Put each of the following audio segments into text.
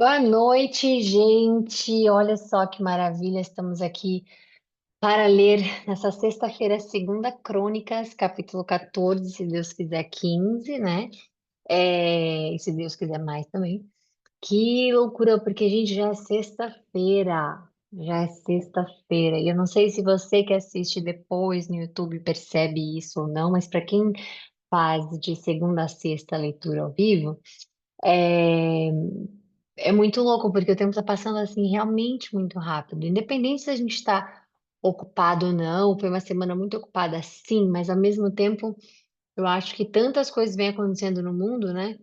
Boa noite, gente. Olha só que maravilha, estamos aqui para ler nessa sexta-feira, segunda Crônicas, capítulo 14, se Deus quiser 15, né? E se Deus quiser mais também. Que loucura, porque, gente, já é sexta-feira. Já é sexta-feira. E eu não sei se você que assiste depois no YouTube percebe isso ou não, mas para quem faz de segunda a sexta a leitura ao vivo, é, é muito louco, porque o tempo está passando assim realmente muito rápido. Independente se a gente está ocupado ou não, foi uma semana muito ocupada, sim, mas ao mesmo tempo eu acho que tantas coisas vêm acontecendo no mundo, né?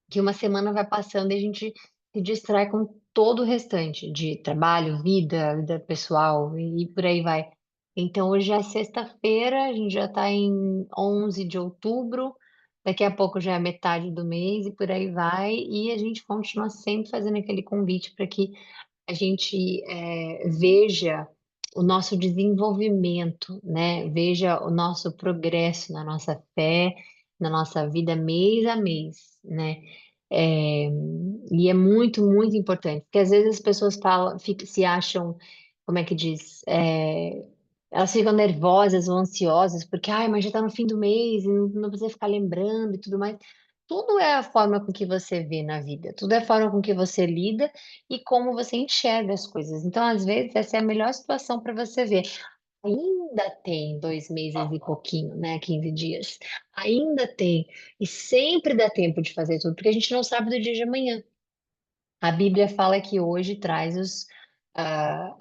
Que uma semana vai passando e a gente se distrai com todo o restante de trabalho, vida pessoal e por aí vai. Então, hoje é sexta-feira, a gente já está em 11 de outubro, daqui a pouco já é metade do mês e por aí vai, e a gente continua sempre fazendo aquele convite para que a gente veja o nosso desenvolvimento, né? Veja o nosso progresso na nossa fé, na nossa vida mês a mês, né? É, e é muito, muito importante, porque às vezes as pessoas falam, se acham, como é que diz? Elas ficam nervosas ou ansiosas, porque, ai, mas já está no fim do mês e não precisa ficar lembrando e tudo mais. Tudo é a forma com que você vê na vida, tudo é a forma com que você lida e como você enxerga as coisas. Então, às vezes, essa é a melhor situação para você ver. Ainda tem 2 meses e pouquinho, né? 15 dias. Ainda tem. E sempre dá tempo de fazer tudo, porque a gente não sabe do dia de amanhã. A Bíblia fala que hoje traz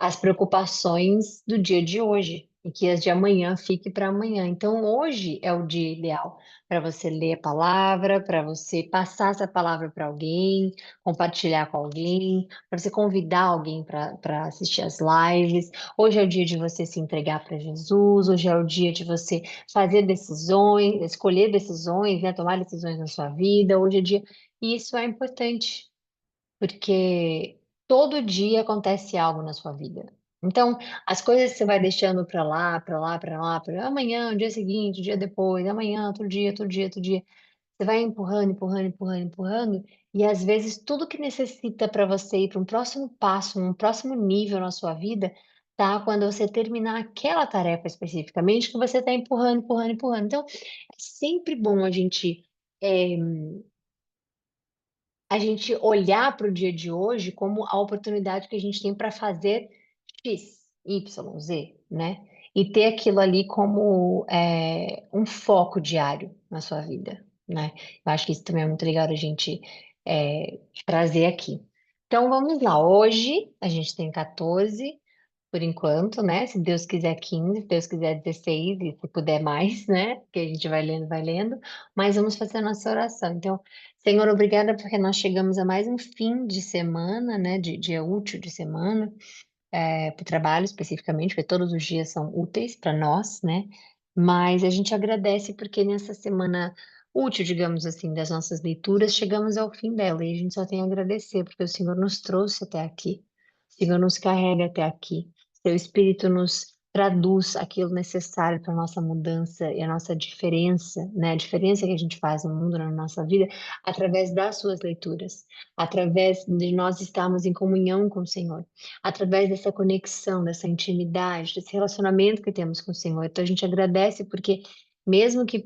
as preocupações do dia de hoje e que as de amanhã fique para amanhã. Então, hoje é o dia ideal para você ler a palavra, para você passar essa palavra para alguém, compartilhar com alguém, para você convidar alguém para assistir as lives. Hoje é o dia de você se entregar para Jesus, hoje é o dia de você fazer decisões, escolher decisões, né, tomar decisões na sua vida. Hoje é dia. E isso é importante porque todo dia acontece algo na sua vida. Então, as coisas que você vai deixando para lá, para lá, para lá, para amanhã, o dia seguinte, o dia depois, amanhã, outro dia, outro dia, outro dia, você vai empurrando, empurrando, empurrando, empurrando, e às vezes tudo que necessita para você ir para um próximo passo, um próximo nível na sua vida, tá quando você terminar aquela tarefa especificamente que você está empurrando, empurrando, empurrando. Então, é sempre bom eh, a gente olhar para o dia de hoje como a oportunidade que a gente tem para fazer X, Y, Z, né? E ter aquilo ali como um foco diário na sua vida, né? Eu acho que isso também é muito legal a gente trazer aqui. Então vamos lá, hoje a gente tem 14 por enquanto, né? Se Deus quiser 15, se Deus quiser 16 e se puder mais, né? Que a gente vai lendo, vai lendo. Mas vamos fazer a nossa oração. Então, Senhor, obrigada porque nós chegamos a mais um fim de semana, né? De dia útil de semana, para o trabalho especificamente, porque todos os dias são úteis para nós, né? Mas a gente agradece porque nessa semana útil, digamos assim, das nossas leituras, chegamos ao fim dela e a gente só tem a agradecer porque o Senhor nos trouxe até aqui. O Senhor nos carrega até aqui. Seu Espírito nos traduz aquilo necessário para a nossa mudança e a nossa diferença, né? A diferença que a gente faz no mundo, na nossa vida, através das suas leituras, através de nós estarmos em comunhão com o Senhor, através dessa conexão, dessa intimidade, desse relacionamento que temos com o Senhor. Então a gente agradece porque mesmo que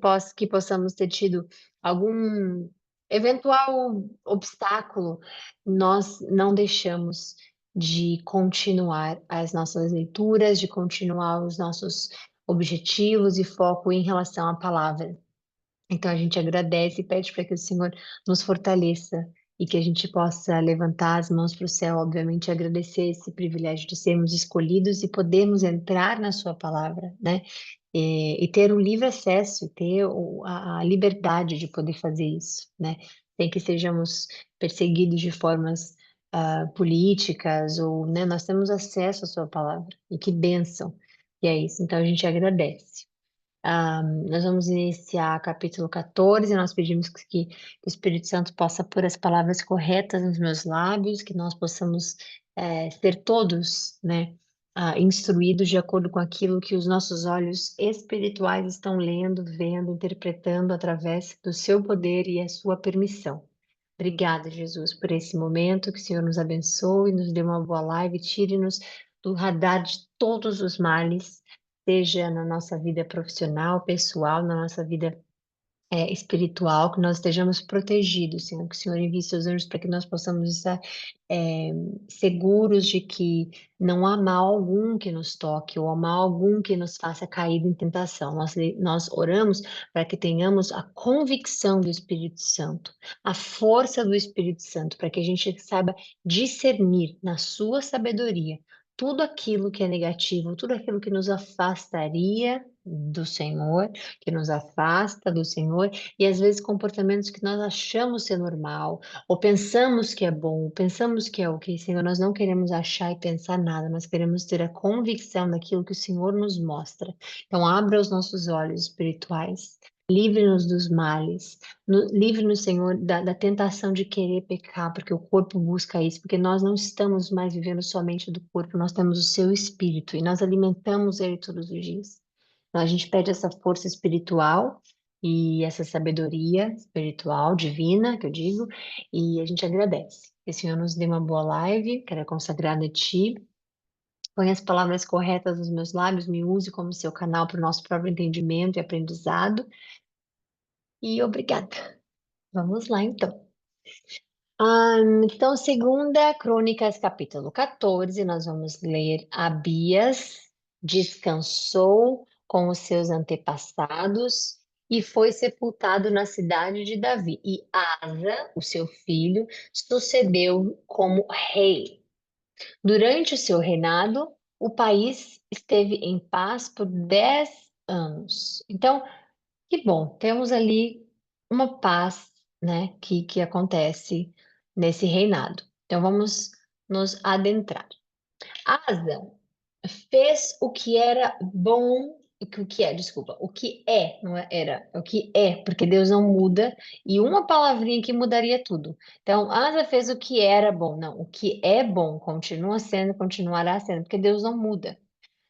possamos ter tido algum eventual obstáculo, nós não deixamos de continuar as nossas leituras, de continuar os nossos objetivos e foco em relação à palavra. Então a gente agradece e pede para que o Senhor nos fortaleça e que a gente possa levantar as mãos para o céu, obviamente, e agradecer esse privilégio de sermos escolhidos e podermos entrar na Sua palavra, né? E ter um livre acesso, e ter a liberdade de poder fazer isso, né? Sem que sejamos perseguidos de formas políticas ou, né? Nós temos acesso à Sua palavra e que bênção. E é isso. Então a gente agradece. Nós vamos iniciar capítulo 14. Nós pedimos que o Espírito Santo possa pôr as palavras corretas nos meus lábios, que nós possamos ser todos, né, instruídos de acordo com aquilo que os nossos olhos espirituais estão lendo, vendo, interpretando através do seu poder e a sua permissão. Obrigada, Jesus, por esse momento. Que o Senhor nos abençoe, nos dê uma boa live, tire-nos do radar de todos os males, seja na nossa vida profissional, pessoal, na nossa vida espiritual, que nós estejamos protegidos, Senhor, que o Senhor envie seus anjos para que nós possamos estar é, seguros de que não há mal algum que nos toque, ou há mal algum que nos faça cair em tentação. Nós oramos para que tenhamos a convicção do Espírito Santo, a força do Espírito Santo, para que a gente saiba discernir na sua sabedoria tudo aquilo que é negativo, tudo aquilo que nos afastaria do Senhor, que nos afasta do Senhor, e às vezes comportamentos que nós achamos ser normal, ou pensamos que é bom, pensamos que é ok, Senhor, nós não queremos achar e pensar nada, nós queremos ter a convicção daquilo que o Senhor nos mostra. Então, abra os nossos olhos espirituais. Livre-nos dos males, livre-nos, Senhor, da tentação de querer pecar, porque o corpo busca isso, porque nós não estamos mais vivendo somente do corpo, nós temos o seu espírito e nós alimentamos ele todos os dias. Então, a gente pede essa força espiritual e essa sabedoria espiritual, divina, que eu digo, e a gente agradece. Que o Senhor nos dê uma boa live, que era consagrada a Ti. Põe as palavras corretas nos meus lábios, me use como seu canal para o nosso próprio entendimento e aprendizado. E obrigada. Vamos lá, então. Então, segunda Crônicas, capítulo 14, nós vamos ler: Abias descansou com os seus antepassados e foi sepultado na cidade de Davi. E Asa, o seu filho, sucedeu como rei. Durante o seu reinado, o país esteve em paz por 10 anos. Então, que bom, temos ali uma paz, né, que acontece nesse reinado. Então vamos nos adentrar. Asa fez o que era bom, desculpa, o que é, não é, era, o que é, porque Deus não muda, e uma palavrinha que mudaria tudo. Então, Asa fez o que era bom, não, o que é bom continua sendo, continuará sendo, porque Deus não muda.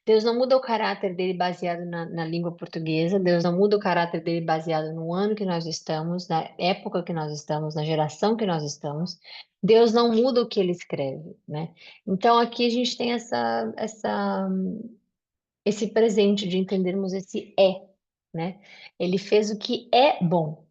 Deus não muda o caráter dele baseado na língua portuguesa, Deus não muda o caráter dele baseado no ano que nós estamos, na época que nós estamos, na geração que nós estamos. Deus não muda o que ele escreve, né? Então aqui a gente tem esse presente de entendermos esse né? Ele fez o que é bom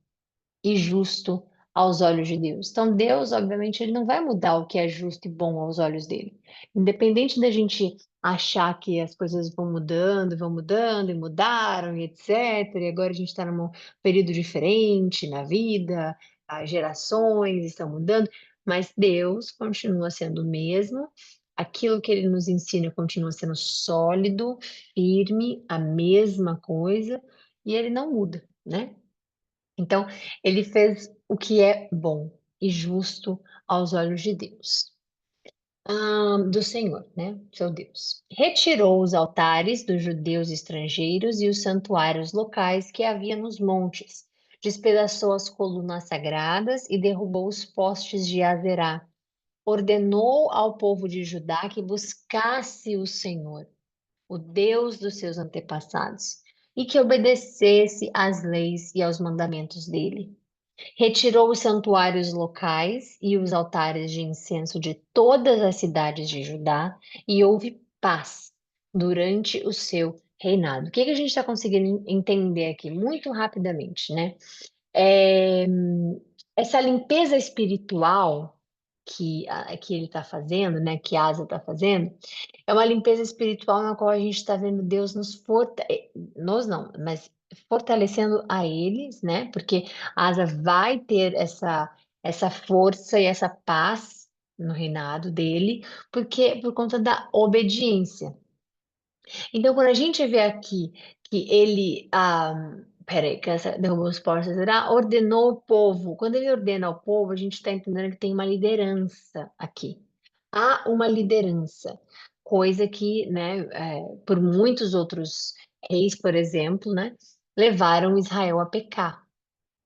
e justo aos olhos de Deus. Então, Deus, obviamente, ele não vai mudar o que é justo e bom aos olhos dele. Independente da gente achar que as coisas vão mudando e mudaram e etc. E agora a gente está num período diferente na vida, as gerações estão mudando, mas Deus continua sendo o mesmo. Aquilo que ele nos ensina continua sendo sólido, firme, a mesma coisa, e ele não muda, né? Então, ele fez o que é bom e justo aos olhos de Deus, do Senhor, né? Seu Deus. Retirou os altares dos judeus estrangeiros e os santuários locais que havia nos montes. Despedaçou as colunas sagradas e derrubou os postes de Azerá. Ordenou ao povo de Judá que buscasse o Senhor, o Deus dos seus antepassados, e que obedecesse às leis e aos mandamentos dele. Retirou os santuários locais e os altares de incenso de todas as cidades de Judá e houve paz durante o seu reinado. O que que a gente está conseguindo entender aqui? Muito rapidamente, né? É, essa limpeza espiritual que ele está fazendo, né? Que Asa está fazendo, é uma limpeza espiritual na qual a gente está vendo Deus nós não, mas fortalecendo a eles, né? Porque a Asa vai ter essa força e essa paz no reinado dele, porque por conta da obediência. Então, quando a gente vê aqui que ele, peraí, que essa derrubou os postos, ordenou o povo. Quando ele ordena ao povo, a gente está entendendo que tem uma liderança aqui. Há uma liderança, coisa que, né, por muitos outros reis, por exemplo, né, levaram Israel a pecar.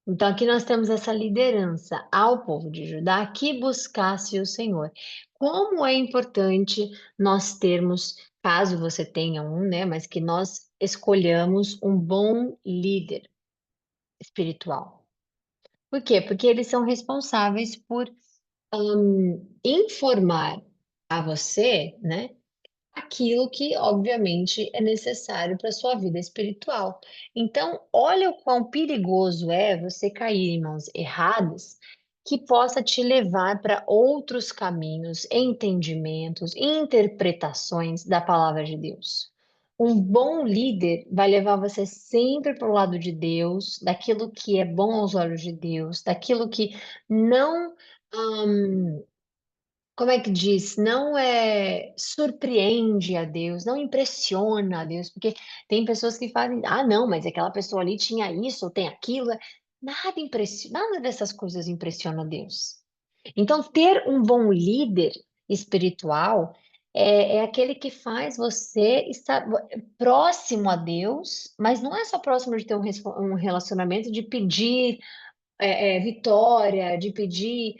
Então, aqui nós temos essa liderança ao povo de Judá que buscasse o Senhor. Como é importante nós termos, caso você tenha um, né, mas que nós escolhamos um bom líder espiritual. Por quê? Porque eles são responsáveis por informar a você, né, aquilo que, obviamente, é necessário para a sua vida espiritual. Então, olha o quão perigoso é você cair em mãos erradas, que possa te levar para outros caminhos, entendimentos, interpretações da palavra de Deus. Um bom líder vai levar você sempre para o lado de Deus, daquilo que é bom aos olhos de Deus, daquilo que não. hum, Como é que diz? Não surpreende a Deus, não impressiona a Deus, porque tem pessoas que fazem, não, mas aquela pessoa ali tinha isso, ou tem aquilo. Nada dessas coisas impressiona a Deus. Então, ter um bom líder espiritual é aquele que faz você estar próximo a Deus, mas não é só próximo de ter um relacionamento, de pedir vitória, de pedir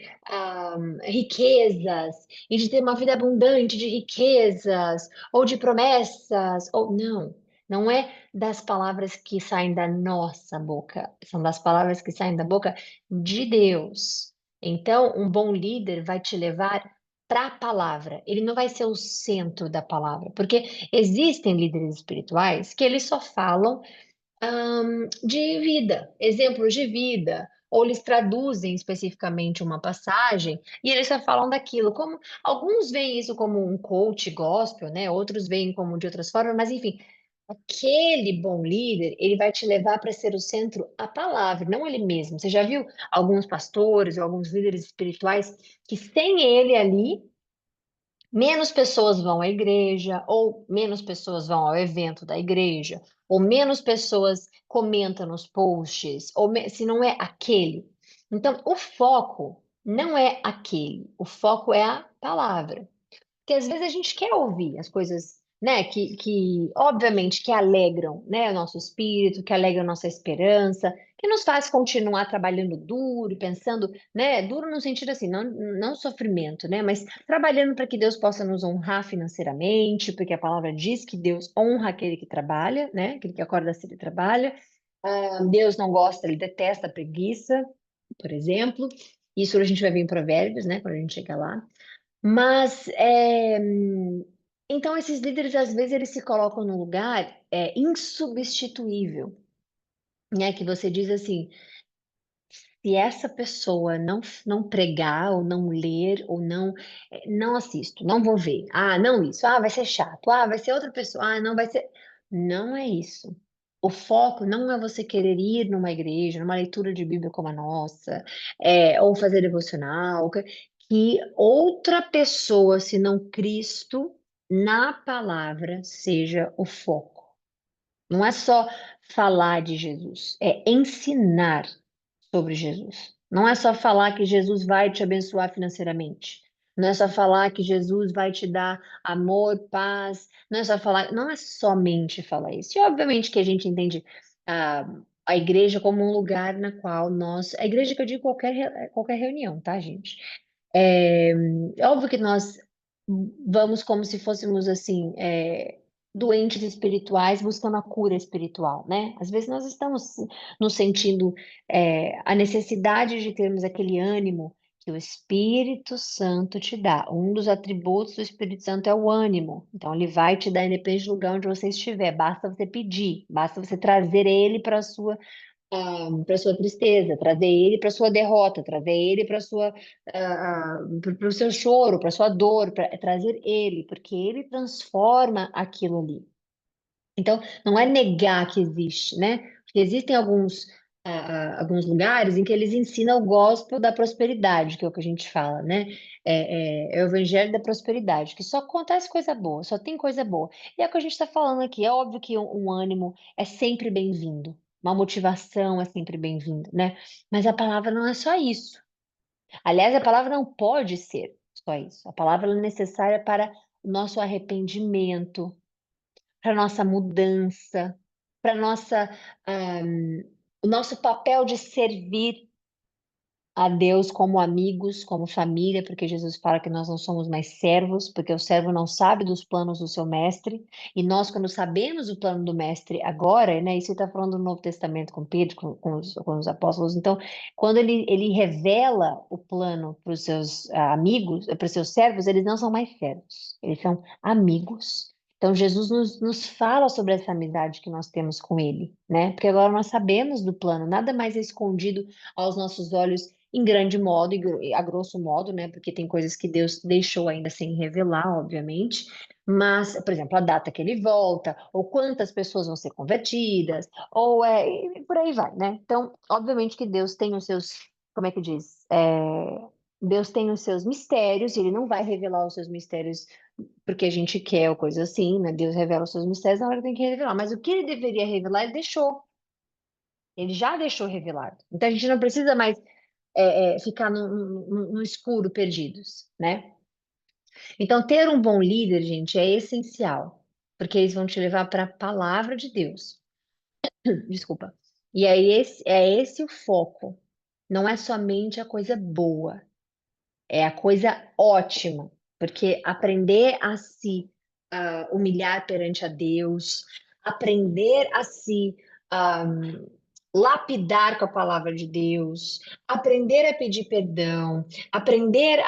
riquezas e de ter uma vida abundante de riquezas ou de promessas, ou não. Não é das palavras que saem da nossa boca, são das palavras que saem da boca de Deus. Então, um bom líder vai te levar para a palavra. Ele não vai ser o centro da palavra, porque existem líderes espirituais que eles só falam de vida, exemplos de vida, ou eles traduzem especificamente uma passagem e eles só falam daquilo. Como alguns veem isso como um coach gospel, né? Outros veem como de outras formas, mas enfim, aquele bom líder, ele vai te levar para ser o centro a palavra, não ele mesmo. Você já viu alguns pastores ou alguns líderes espirituais que sem ele ali menos pessoas vão à igreja, ou menos pessoas vão ao evento da igreja, ou menos pessoas comentam nos posts, se não é aquele. Então, o foco não é aquele, o foco é a palavra. Porque às vezes a gente quer ouvir as coisas, né, que obviamente que alegram, né, o nosso espírito, que alegram a nossa esperança, que nos faz continuar trabalhando duro, pensando, né, duro no sentido assim, não sofrimento, né, mas trabalhando para que Deus possa nos honrar financeiramente, porque a palavra diz que Deus honra aquele que trabalha, né, aquele que acorda cedo e trabalha. Deus não gosta, ele detesta a preguiça, por exemplo. Isso a gente vai ver em Provérbios, né, quando a gente chega lá. Mas, então esses líderes, às vezes, eles se colocam num lugar insubstituível, né? Que você diz assim, se essa pessoa não pregar, ou não ler, ou não assisto, não vou ver. Não isso. Vai ser chato. Vai ser outra pessoa. Não vai ser. Não é isso. O foco não é você querer ir numa igreja, numa leitura de Bíblia como a nossa, ou fazer devocional, que outra pessoa, senão Cristo, na palavra, seja o foco. Não é só falar de Jesus, é ensinar sobre Jesus. Não é só falar que Jesus vai te abençoar financeiramente. Não é só falar que Jesus vai te dar amor, paz. Não é só falar, não é somente falar isso. E obviamente que a gente entende a, a igreja como um lugar na qual a igreja que eu digo qualquer reunião, tá, gente? É óbvio que nós vamos como se fôssemos assim, doentes espirituais buscando a cura espiritual, né? Às vezes nós estamos nos sentindo a necessidade de termos aquele ânimo que o Espírito Santo te dá. Um dos atributos do Espírito Santo é o ânimo. Então, ele vai te dar independente do lugar onde você estiver. Basta você pedir, basta você trazer ele para sua tristeza, trazer ele para sua derrota, trazer ele para o seu choro, para sua dor, trazer ele, porque ele transforma aquilo ali. Então, não é negar que existe, né? Porque existem alguns lugares em que eles ensinam o gospel da prosperidade, que é o que a gente fala, né? É o evangelho da prosperidade, que só acontece coisa boa, só tem coisa boa. E é o que a gente está falando aqui. É óbvio que um ânimo é sempre bem-vindo, uma motivação é sempre bem-vindo, né? Mas a palavra não é só isso. Aliás, a palavra não pode ser só isso. A palavra é necessária para o nosso arrependimento, para nossa mudança, para o nosso papel de servir. a Deus como amigos, como família, porque Jesus fala que nós não somos mais servos, porque o servo não sabe dos planos do seu mestre, e nós, quando sabemos o plano do mestre agora, né, isso está falando do Novo Testamento com Pedro, com os apóstolos, então, quando ele revela o plano para os seus amigos, para os seus servos, eles não são mais servos, eles são amigos. Então, Jesus nos fala sobre essa amizade que nós temos com Ele, né? Porque agora nós sabemos do plano, nada mais é escondido aos nossos olhos em grande modo e a grosso modo, né? Porque tem coisas que Deus deixou ainda sem revelar, obviamente. Mas, por exemplo, a data que ele volta, ou quantas pessoas vão ser convertidas, e por aí vai, né? Então, obviamente que Deus tem os seus, como é que diz? Deus tem os seus mistérios, e ele não vai revelar os seus mistérios porque a gente quer ou coisa assim, né? Deus revela os seus mistérios na hora que tem que revelar. Mas o que ele deveria revelar, ele deixou. Ele já deixou revelado. Então a gente não precisa mais ficar no escuro perdidos, né? Então ter um bom líder, gente, é essencial, porque eles vão te levar para a palavra de Deus. Desculpa. E é esse o foco. Não é somente a coisa boa. É a coisa ótima, porque aprender a se humilhar perante a Deus, aprender a se ah, lapidar com a palavra de Deus, aprender a pedir perdão, aprender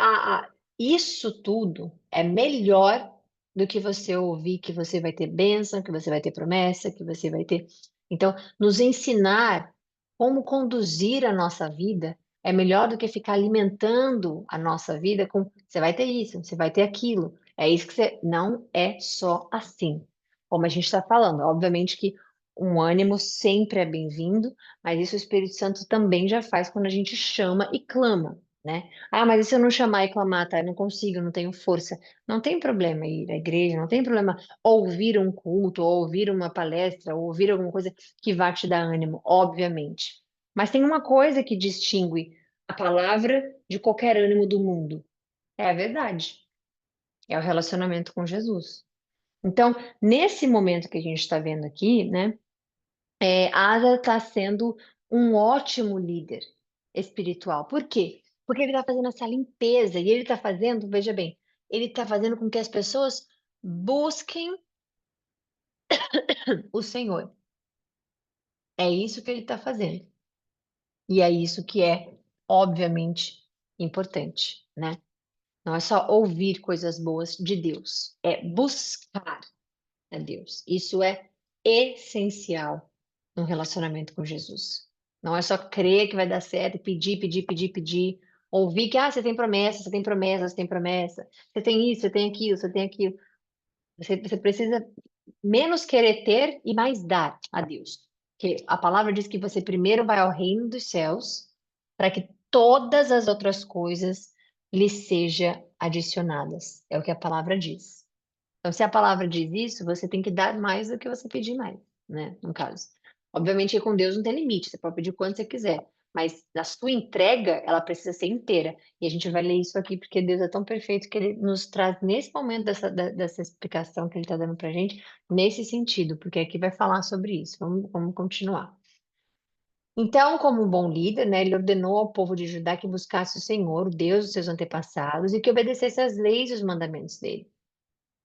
Isso tudo é melhor do que você ouvir que você vai ter bênção, que você vai ter promessa, que você vai ter. Então, nos ensinar como conduzir a nossa vida é melhor do que ficar alimentando a nossa vida com você vai ter isso, você vai ter aquilo. É isso que você. Não é só assim. Como a gente está falando, obviamente que um ânimo sempre é bem-vindo, mas isso o Espírito Santo também já faz quando a gente chama e clama, né? Ah, mas e se eu não chamar e clamar, tá? Eu não consigo, eu não tenho força. Não tem problema ir à igreja, não tem problema ouvir um culto, ou ouvir uma palestra, ou ouvir alguma coisa que vá te dar ânimo, obviamente. Mas tem uma coisa que distingue a palavra de qualquer ânimo do mundo. É a verdade. É o relacionamento com Jesus. Então, nesse momento que a gente está vendo aqui, né? Asa está sendo um ótimo líder espiritual. Por quê? Porque ele está fazendo essa limpeza e ele está fazendo, veja bem, ele está fazendo com que as pessoas busquem o Senhor. É isso que ele está fazendo. E é isso que é, obviamente, importante, né? Não é só ouvir coisas boas de Deus, é buscar a Deus. Isso é essencial no relacionamento com Jesus. Não é só crer que vai dar certo, e pedir, pedir, pedir, pedir. Ouvir que você tem promessa, você tem promessa, você tem promessa. Você tem isso, você tem aquilo, você tem aquilo. Você precisa menos querer ter e mais dar a Deus. Porque a palavra diz que você primeiro vai ao reino dos céus para que todas as outras coisas lhe sejam adicionadas. É o que a palavra diz. Então, se a palavra diz isso, você tem que dar mais do que você pedir mais, né? No caso. Obviamente que com Deus não tem limite, você pode pedir quanto você quiser, mas a sua entrega, ela precisa ser inteira. E a gente vai ler isso aqui porque Deus é tão perfeito que ele nos traz nesse momento dessa explicação que ele está dando pra gente, nesse sentido, porque aqui vai falar sobre isso. Vamos continuar. Então, como um bom líder, né, ele ordenou ao povo de Judá que buscasse o Senhor, o Deus dos seus antepassados, e que obedecesse às leis e os mandamentos dele.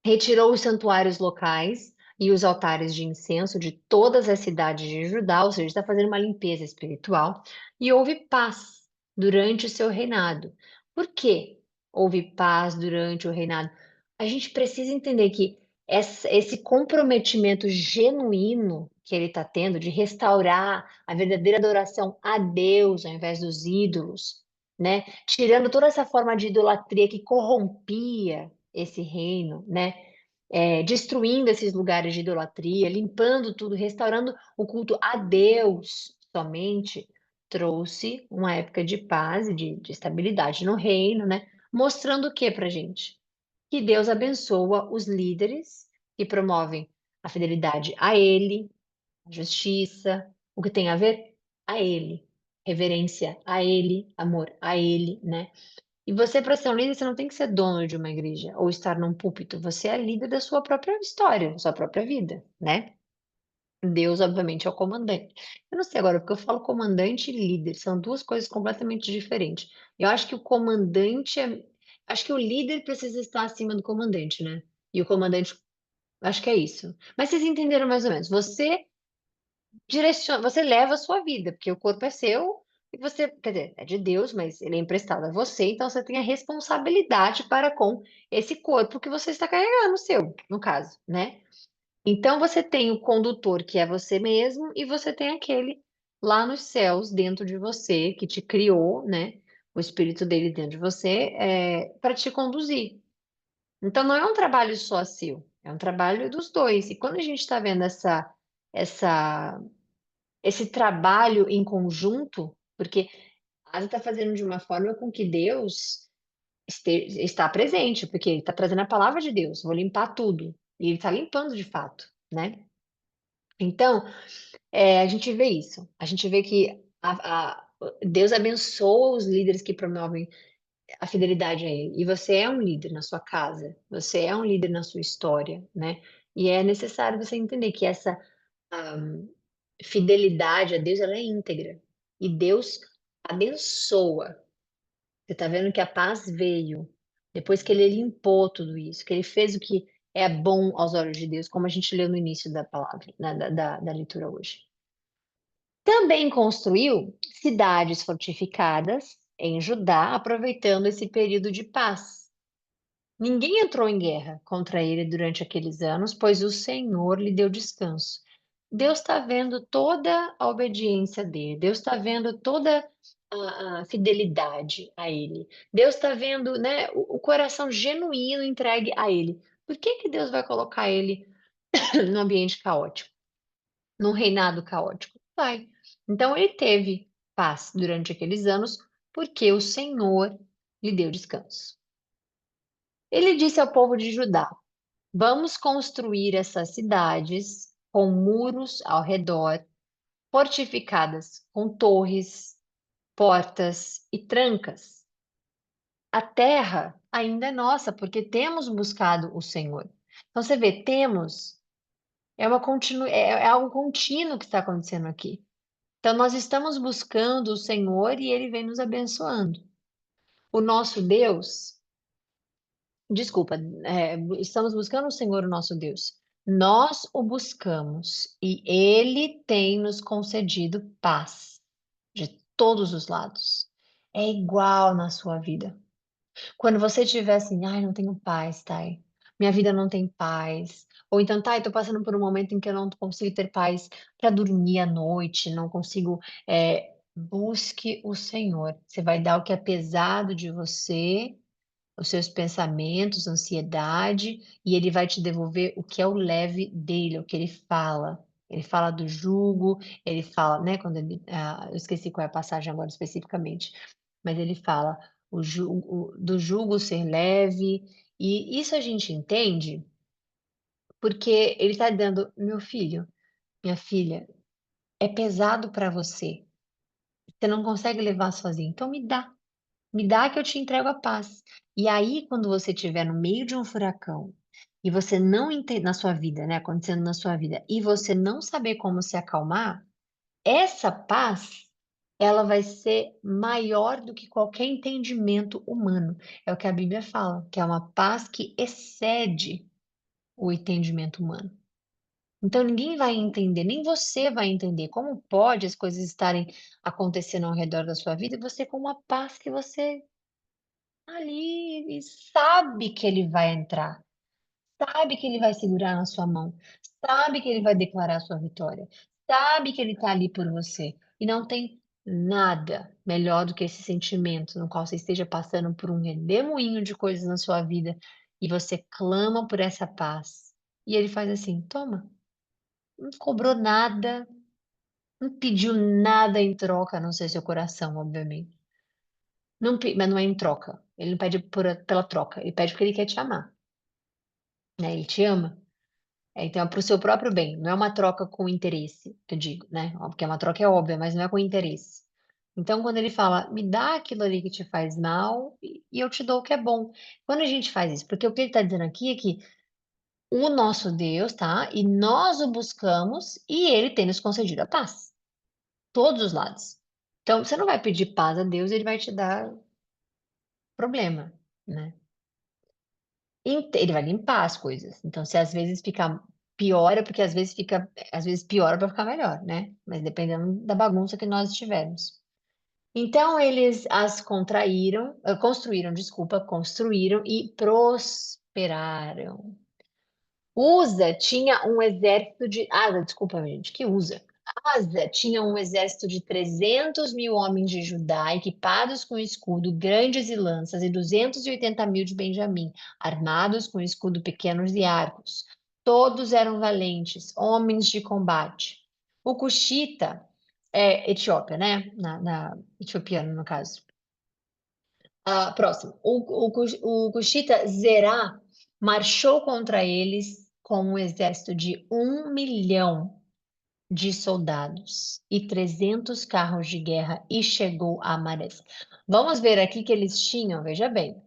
Retirou os santuários locais e os altares de incenso de todas as cidades de Judá, ou seja, está fazendo uma limpeza espiritual, e houve paz durante o seu reinado. Por quê? Houve paz durante o reinado. A gente precisa entender que esse comprometimento genuíno que ele está tendo de restaurar a verdadeira adoração a Deus ao invés dos ídolos, né? Tirando toda essa forma de idolatria que corrompia esse reino, né? Destruindo esses lugares de idolatria, limpando tudo, restaurando o culto a Deus somente, trouxe uma época de paz e de estabilidade no reino, né? Mostrando o que para gente? Que Deus abençoa os líderes que promovem a fidelidade a Ele, a justiça, o que tem a ver a Ele, reverência a Ele, amor a Ele, né? E você, para ser um líder, você não tem que ser dono de uma igreja ou estar num púlpito. Você é líder da sua própria história, da sua própria vida, né? Deus, obviamente, é o comandante. Eu não sei agora, porque eu falo comandante e líder, são duas coisas completamente diferentes. Eu acho que o comandante é. Acho que o líder precisa estar acima do comandante, né? E o comandante, acho que é isso. Mas vocês entenderam mais ou menos. Você direciona, você leva a sua vida, porque o corpo é seu e você, quer dizer, é de Deus, mas ele é emprestado a você, então você tem a responsabilidade para com esse corpo que você está carregando, o seu, no caso, né? Então você tem o condutor, que é você mesmo, e você tem aquele lá nos céus, dentro de você, que te criou, né? O espírito dele dentro de você, para te conduzir. Então não é um trabalho só seu, é um trabalho dos dois. E quando a gente está vendo essa, esse trabalho em conjunto, porque a Asa está fazendo de uma forma com que Deus está presente, porque ele está trazendo a palavra de Deus, vou limpar tudo. E ele está limpando de fato, né? Então, a gente vê isso. A gente vê que Deus abençoa os líderes que promovem a fidelidade a Ele. E você é um líder na sua casa, você é um líder na sua história, né? E é necessário você entender que essa ah, fidelidade a Deus, ela é íntegra. E Deus abençoa. Você está vendo que a paz veio depois que Ele limpou tudo isso, que Ele fez o que é bom aos olhos de Deus, como a gente leu no início da palavra, né, da leitura hoje. Também construiu cidades fortificadas em Judá, aproveitando esse período de paz. Ninguém entrou em guerra contra ele durante aqueles anos, pois o Senhor lhe deu descanso. Deus está vendo toda a obediência dele, Deus está vendo toda a fidelidade a ele, Deus está vendo, né, o coração genuíno entregue a ele. Por que que Deus vai colocar ele no ambiente caótico? Num reinado caótico? Vai. Então ele teve paz durante aqueles anos, porque o Senhor lhe deu descanso. Ele disse ao povo de Judá: Vamos construir essas cidades com muros ao redor, fortificadas com torres, portas e trancas. A terra ainda é nossa, porque temos buscado o Senhor. Então você vê, temos, é algo contínuo que está acontecendo aqui. Então, nós estamos buscando o Senhor e Ele vem nos abençoando. O nosso Deus, desculpa, estamos buscando o Senhor, o nosso Deus. Nós o buscamos e Ele tem nos concedido paz de todos os lados. É igual na sua vida. Quando você tiver assim, ai, não tenho paz, Thay. Minha vida não tem paz. Ou então, Thay, tô passando por um momento em que eu não consigo ter paz para dormir à noite, não consigo. Busque o Senhor. Você vai dar o que é pesado de você, os seus pensamentos, ansiedade, e Ele vai te devolver o que é o leve dele, o que Ele fala. Ele fala do jugo, ele fala, né? Eu esqueci qual é a passagem agora especificamente, mas ele fala do jugo ser leve, e isso a gente entende porque ele está dando, meu filho, minha filha, é pesado para você. Você não consegue levar sozinho, então me dá que eu te entrego a paz. E aí, quando você estiver no meio de um furacão e você não entende na sua vida, né, acontecendo na sua vida, e você não saber como se acalmar, essa paz, ela vai ser maior do que qualquer entendimento humano. É o que a Bíblia fala, que é uma paz que excede o entendimento humano. Então ninguém vai entender, nem você vai entender como pode as coisas estarem acontecendo ao redor da sua vida e você com uma paz que você tá ali e sabe que ele vai entrar, sabe que ele vai segurar na sua mão, sabe que ele vai declarar a sua vitória, sabe que ele está ali por você. E não tem nada melhor do que esse sentimento no qual você esteja passando por um redemoinho de coisas na sua vida e você clama por essa paz. E ele faz assim: toma, não cobrou nada, não pediu nada em troca, a não ser seu coração, obviamente. Não, mas não é em troca. Ele não pede pela troca, ele pede porque ele quer te amar, né? Ele te ama. Então, é para o seu próprio bem, não é uma troca com interesse, que eu digo, né? Porque uma troca é óbvia, mas não é com interesse. Então, quando ele fala, me dá aquilo ali que te faz mal e eu te dou o que é bom. Quando a gente faz isso, porque o que ele está dizendo aqui é que o nosso Deus, tá? E nós o buscamos e ele tem nos concedido a paz. Todos os lados. Então, você não vai pedir paz a Deus, ele vai te dar problema, né? Ele vai limpar as coisas. Então, se às vezes fica pior, é porque às vezes piora para ficar melhor, né? Mas dependendo da bagunça que nós estivermos. Então, eles as construíram e prosperaram. Usa tinha um exército de. Asa, desculpa, gente, que usa. Asa tinha um exército de 300.000 homens de Judá, equipados com escudo, grandes e lanças, e 280.000 de Benjamim, armados com escudo pequenos e arcos. Todos eram valentes, homens de combate. O Cuxita, Etiópia, né? Etiopiano, no caso. Próximo. O Cuxita Zerá marchou contra eles com um exército de 1 milhão de soldados e 300 carros de guerra e chegou a Marés. Vamos ver aqui que eles tinham, veja bem,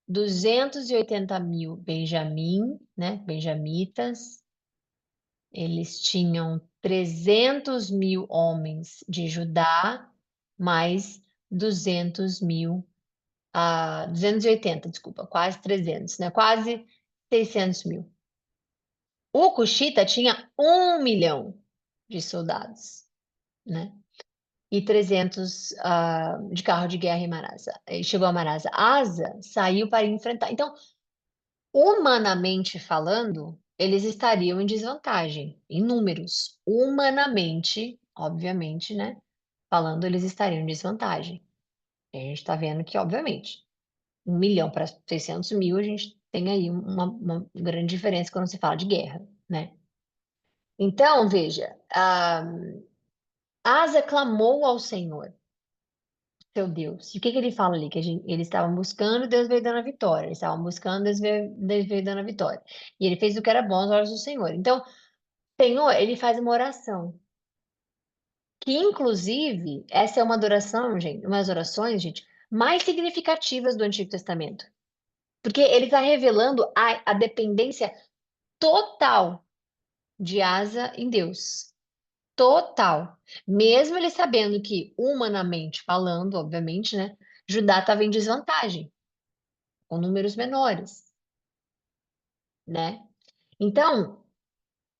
280.000 Benjamim, né? Benjamitas. Eles tinham 300.000 homens de Judá, mais 200.000 280, desculpa, quase 300, né? Quase 600.000. O Cuxita tinha 1 milhão de soldados, né? E 300 de carro de guerra em Marasa. Ele chegou a Marasa. Asa saiu para enfrentar. Então, humanamente falando, eles estariam em desvantagem, em números. Humanamente, obviamente, né? Falando, eles estariam em desvantagem. A gente está vendo que, obviamente, 1 milhão para 600.000, a gente tem aí uma grande diferença quando se fala de guerra, né? Então, veja, Asa clamou ao Senhor, seu Deus. E o que que ele fala ali? Que eles estavam buscando, Deus veio dando a vitória. Eles estavam buscando, Deus veio dando a vitória. E ele fez o que era bom aos olhos do Senhor. Então, Senhor, ele faz uma oração. Que, inclusive, essa é uma adoração, gente, umas orações, gente, mais significativas do Antigo Testamento. Porque ele está revelando a dependência total de Asa em Deus. Total. Mesmo ele sabendo que, humanamente falando, obviamente, né, Judá estava em desvantagem, com números menores, né? Então,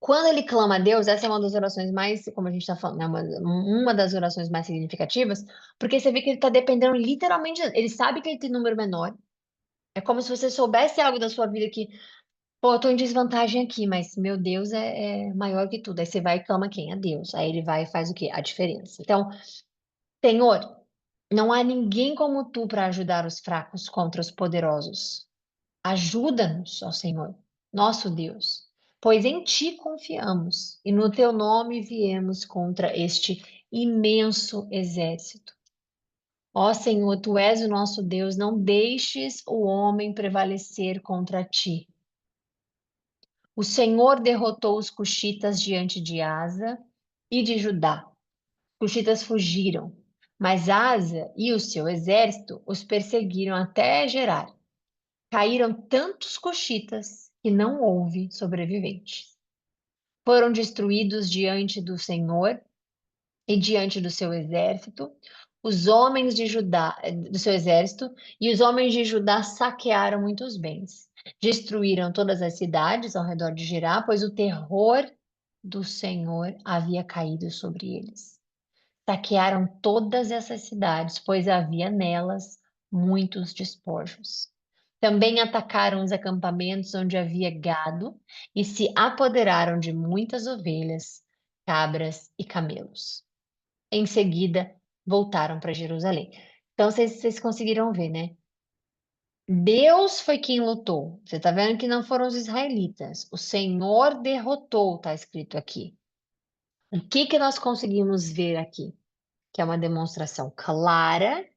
quando ele clama a Deus, essa é uma das orações mais, como a gente está falando, né, uma das orações mais significativas, porque você vê que ele está dependendo literalmente, ele sabe que ele tem número menor. É como se você soubesse algo da sua vida que, pô, eu tô em desvantagem aqui, mas meu Deus é maior que tudo. Aí você vai e clama quem? A Deus. Aí ele vai e faz o quê? A diferença. Então, Senhor, não há ninguém como tu para ajudar os fracos contra os poderosos. Ajuda-nos, ó Senhor, nosso Deus, pois em ti confiamos e no teu nome viemos contra este imenso exército. Ó Senhor, tu és o nosso Deus, não deixes o homem prevalecer contra ti. O Senhor derrotou os cuxitas diante de Asa e de Judá. Os cuxitas fugiram, mas Asa e o seu exército os perseguiram até Gerar. Caíram tantos cuxitas que não houve sobreviventes. Foram destruídos diante do Senhor e diante do seu exército. Os homens de Judá, do seu exército, e os homens de Judá saquearam muitos bens. Destruíram todas as cidades ao redor de Jirá, pois o terror do Senhor havia caído sobre eles. Saquearam todas essas cidades, pois havia nelas muitos despojos. Também atacaram os acampamentos onde havia gado e se apoderaram de muitas ovelhas, cabras e camelos. Em seguida, voltaram para Jerusalém. Então, vocês conseguiram ver, né? Deus foi quem lutou. Você está vendo que não foram os israelitas. O Senhor derrotou, está escrito aqui. O que que nós conseguimos ver aqui? Que é uma demonstração clara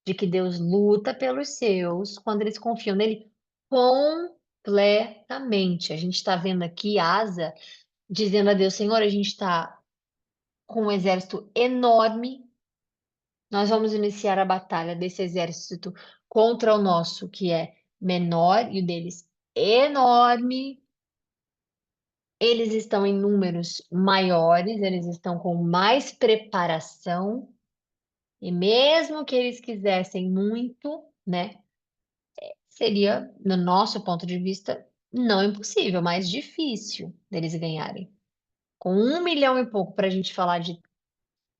de que Deus luta pelos seus quando eles confiam nele completamente. A gente está vendo aqui Asa dizendo a Deus, Senhor, a gente está com um exército enorme. Nós vamos iniciar a batalha desse exército contra o nosso, que é menor, e o deles enorme. Eles estão em números maiores, eles estão com mais preparação, e mesmo que eles quisessem muito, né, seria, no nosso ponto de vista, não impossível, mas difícil deles ganharem. Com 1 milhão e pouco para a gente falar de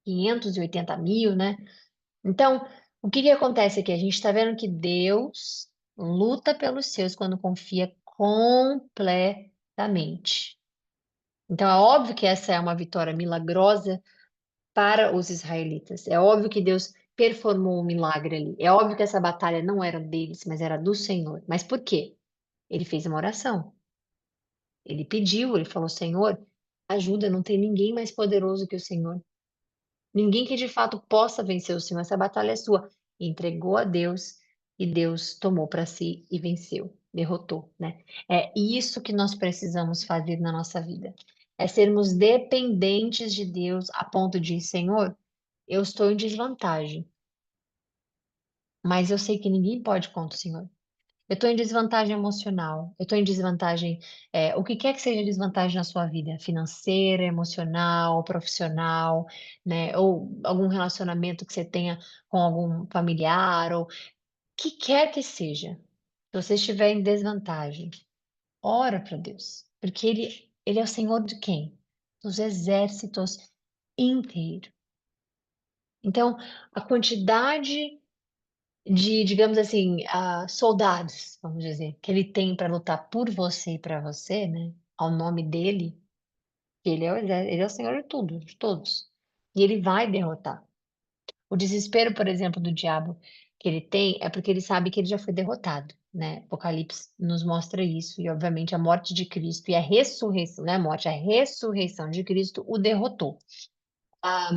580 mil, né? Então, o que que acontece aqui? A gente está vendo que Deus luta pelos seus quando confia completamente. Então, é óbvio que essa é uma vitória milagrosa para os israelitas. É óbvio que Deus performou um milagre ali. É óbvio que essa batalha não era deles, mas era do Senhor. Mas por quê? Ele fez uma oração. Ele pediu, ele falou: Senhor, ajuda, não tem ninguém mais poderoso que o Senhor. Ninguém que de fato possa vencer o Senhor. Essa batalha é sua. Entregou a Deus e Deus tomou para si e venceu, derrotou, né? É isso que nós precisamos fazer na nossa vida. É sermos dependentes de Deus a ponto de, Senhor, eu estou em desvantagem, mas eu sei que ninguém pode contra o Senhor. Eu estou em desvantagem emocional, eu estou em desvantagem, o que quer que seja desvantagem na sua vida, financeira, emocional, profissional, né? Ou algum relacionamento que você tenha com algum familiar, ou que quer que seja. Se você estiver em desvantagem, ora para Deus, porque Ele é o Senhor de quem? Dos exércitos inteiro. Então, a quantidade de, digamos assim, soldados, vamos dizer, que ele tem para lutar por você e para você, né? Ao nome dele, que ele é o Senhor de tudo, de todos. E ele vai derrotar. O desespero, por exemplo, do diabo que ele tem é porque ele sabe que ele já foi derrotado, né? Apocalipse nos mostra isso, e obviamente a morte de Cristo e a ressurreição, né? A morte, a ressurreição de Cristo o derrotou. Ah,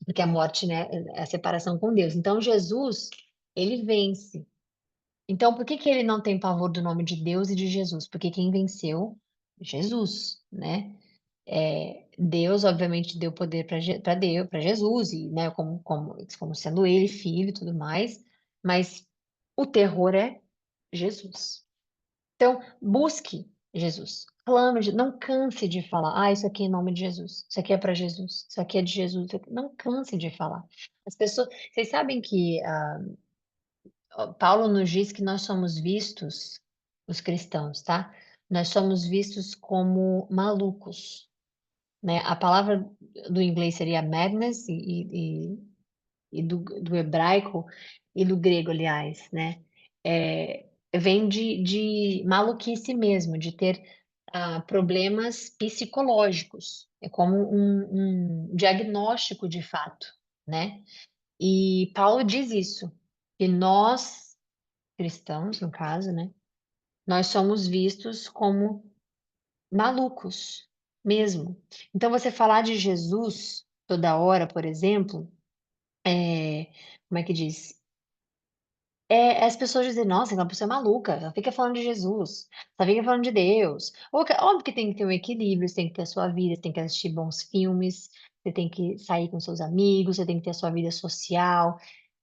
porque a morte, né, é a separação com Deus. Então, Jesus, ele vence. Então, por que que ele não tem pavor do nome de Deus e de Jesus? Porque quem venceu? Jesus, né? Deus, obviamente, deu poder para Deus, para Jesus, e, né, como sendo ele filho e tudo mais, mas o terror é Jesus. Então, busque Jesus. Clame, não canse de falar, isso aqui é em nome de Jesus, isso aqui é para Jesus, isso aqui é de Jesus. Não canse de falar. As pessoas, vocês sabem que Paulo nos diz que nós somos vistos, os cristãos, tá? Nós somos vistos como malucos, né? A palavra do inglês seria madness e do hebraico e do grego, aliás, né? Vem de maluquice mesmo, de ter problemas psicológicos. É como um diagnóstico de fato, né? E Paulo diz isso, que nós cristãos, no caso, né? Nós somos vistos como malucos mesmo. Então, você falar de Jesus toda hora, por exemplo, como é que diz? As pessoas dizem, nossa, aquela pessoa é maluca, ela fica falando de Jesus, ela fica falando de Deus. Óbvio que tem que ter um equilíbrio, você tem que ter a sua vida, você tem que assistir bons filmes, você tem que sair com seus amigos, você tem que ter a sua vida social,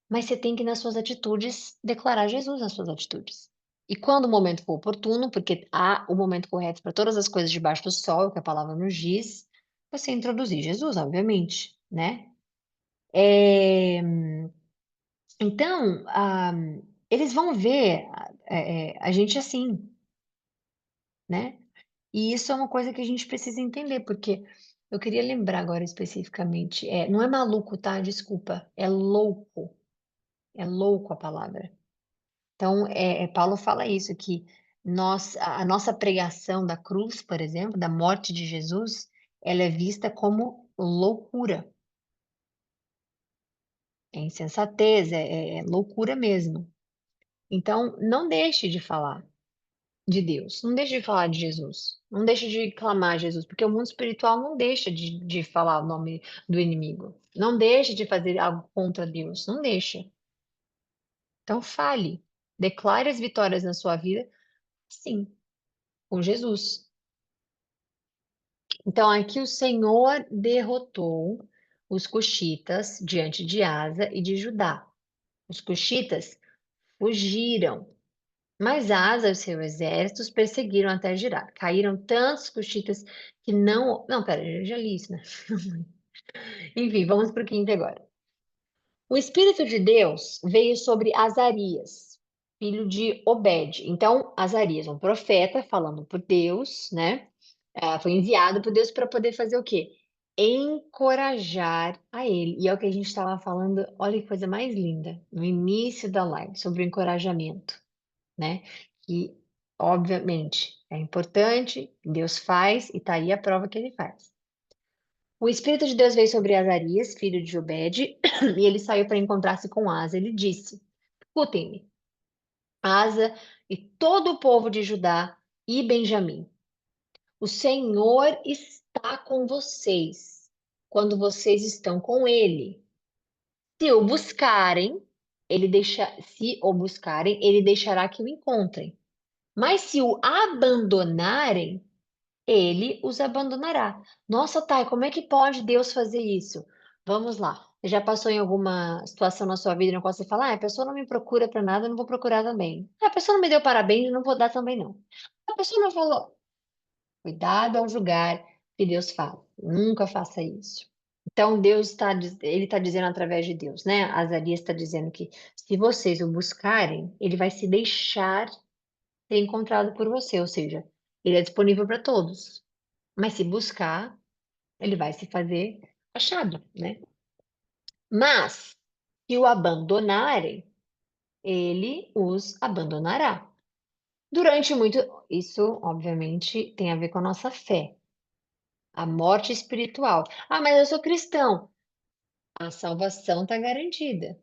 mas você tem que, nas suas atitudes, declarar Jesus nas suas atitudes. E quando o momento for oportuno, porque há o momento correto para todas as coisas debaixo do sol, que a palavra nos diz, você introduzir Jesus, obviamente, né? É, Então, eles vão ver a gente assim, né? E isso é uma coisa que a gente precisa entender, porque eu queria lembrar agora especificamente, não é maluco, tá? Desculpa, é louco a palavra. Então, Paulo fala isso, que a nossa pregação da cruz, por exemplo, da morte de Jesus, ela é vista como loucura, é insensatez, é loucura mesmo. Então, não deixe de falar de Deus, não deixe de falar de Jesus, não deixe de clamar Jesus, porque o mundo espiritual não deixa de falar o nome do inimigo, não deixe de fazer algo contra Deus, não deixa. Então, fale, declare as vitórias na sua vida, sim, com Jesus. Então, aqui o Senhor derrotou os cuxitas diante de Asa e de Judá. Os cuxitas fugiram. Mas Asa e os seus exércitos perseguiram até Girar. Caíram tantos cuxitas que não. Não, pera, eu já li isso, né? Enfim, vamos para o quinto agora. O Espírito de Deus veio sobre Azarias, filho de Obed. Então, Azarias, um profeta falando por Deus, né? Foi enviado por Deus para poder fazer o quê? Encorajar a ele. E é o que a gente estava falando, olha que coisa mais linda, no início da live, sobre o encorajamento, né? Que, obviamente, é importante, Deus faz, e está aí a prova que ele faz. O Espírito de Deus veio sobre Azarias, filho de Obed, e ele saiu para encontrar-se com Asa. Ele disse: Escutem-me, Asa e todo o povo de Judá e Benjamim. O Senhor está com vocês quando vocês estão com ele. Se o buscarem, se o buscarem, ele deixará que o encontrem. Mas se o abandonarem, ele os abandonará. Nossa, Thay, como é que pode Deus fazer isso? Vamos lá. Você já passou em alguma situação na sua vida na qual você fala, a pessoa não me procura para nada, eu não vou procurar também. A pessoa não me deu parabéns, eu não vou dar também não. A pessoa não falou, cuidado ao julgar que Deus fala. Nunca faça isso. Então, ele está dizendo através de Deus, né? Azarias está dizendo que se vocês o buscarem, ele vai se deixar ser encontrado por você, ou seja, ele é disponível para todos. Mas se buscar, ele vai se fazer achado, né? Mas, se o abandonarem, ele os abandonará. Durante muito. Isso, obviamente, tem a ver com a nossa fé, a morte espiritual. Ah, mas eu sou cristão. A salvação está garantida.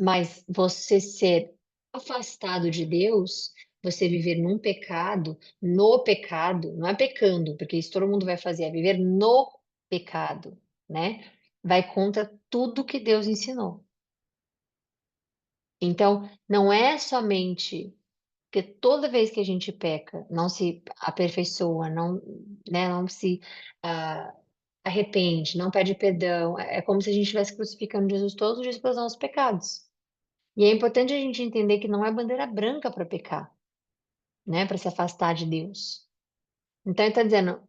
Mas você ser afastado de Deus, você viver num pecado, no pecado, não é pecando, porque isso todo mundo vai fazer, é viver no pecado, né? Vai contra tudo que Deus ensinou. Então, não é somente porque toda vez que a gente peca, não se aperfeiçoa, não, né, não se ah, arrepende, não pede perdão, é como se a gente estivesse crucificando Jesus todos os dias pelos nossos pecados. E é importante a gente entender que não é bandeira branca para pecar, né? Para se afastar de Deus. Então ele está dizendo,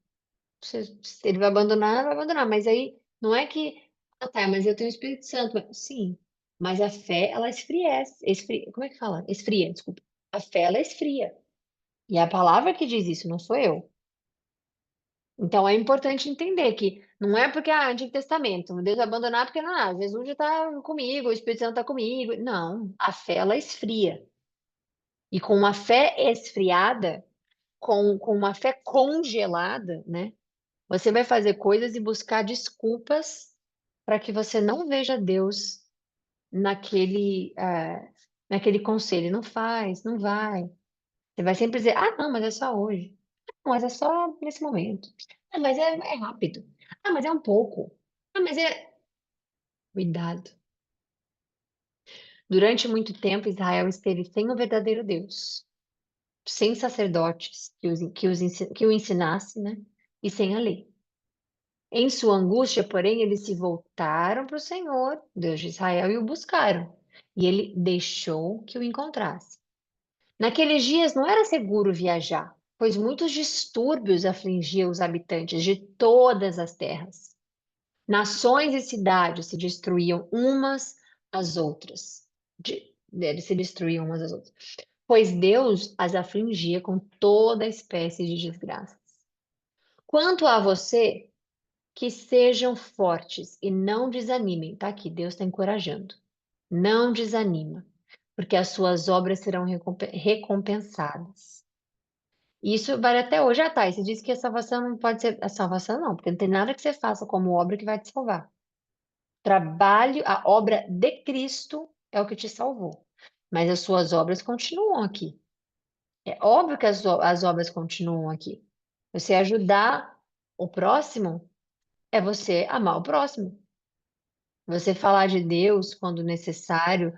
se ele vai abandonar, mas aí não é que, tá, mas eu tenho o Espírito Santo. Sim, mas a fé, ela como é que fala? Esfria, desculpa. A fé, ela esfria. E é a palavra que diz isso, não sou eu. Então é importante entender que não é porque, Antigo Testamento, Deus vai abandonar porque, não, Jesus já está comigo, o Espírito Santo está comigo. Não, a fé, ela esfria. E com uma fé esfriada, com uma fé congelada, né? Você vai fazer coisas e buscar desculpas para que você não veja Deus naquele conselho. Não faz, não vai. Você vai sempre dizer, não, mas é só hoje. Não, mas é só nesse momento. Mas é rápido. Mas é um pouco. Mas é. Cuidado. Durante muito tempo, Israel esteve sem o verdadeiro Deus, sem sacerdotes que o ensinasse, né? E sem a lei. Em sua angústia, porém, eles se voltaram para o Senhor, Deus de Israel, e o buscaram. E ele deixou que o encontrasse. Naqueles dias não era seguro viajar, pois muitos distúrbios afligiam os habitantes de todas as terras. Nações e cidades se destruíam umas às outras. Eles se destruíam umas às outras. Pois Deus as afligia com toda espécie de desgraças. Quanto a você, que sejam fortes e não desanimem. Tá aqui, Deus está encorajando. Não desanima, porque as suas obras serão recompensadas. Isso vale até hoje. Tá, e você disse que a salvação não pode ser a salvação, não, porque não tem nada que você faça como obra que vai te salvar. Trabalho, a obra de Cristo é o que te salvou. Mas as suas obras continuam aqui. É óbvio que as obras continuam aqui. Você ajudar o próximo é você amar o próximo. Você falar de Deus quando necessário,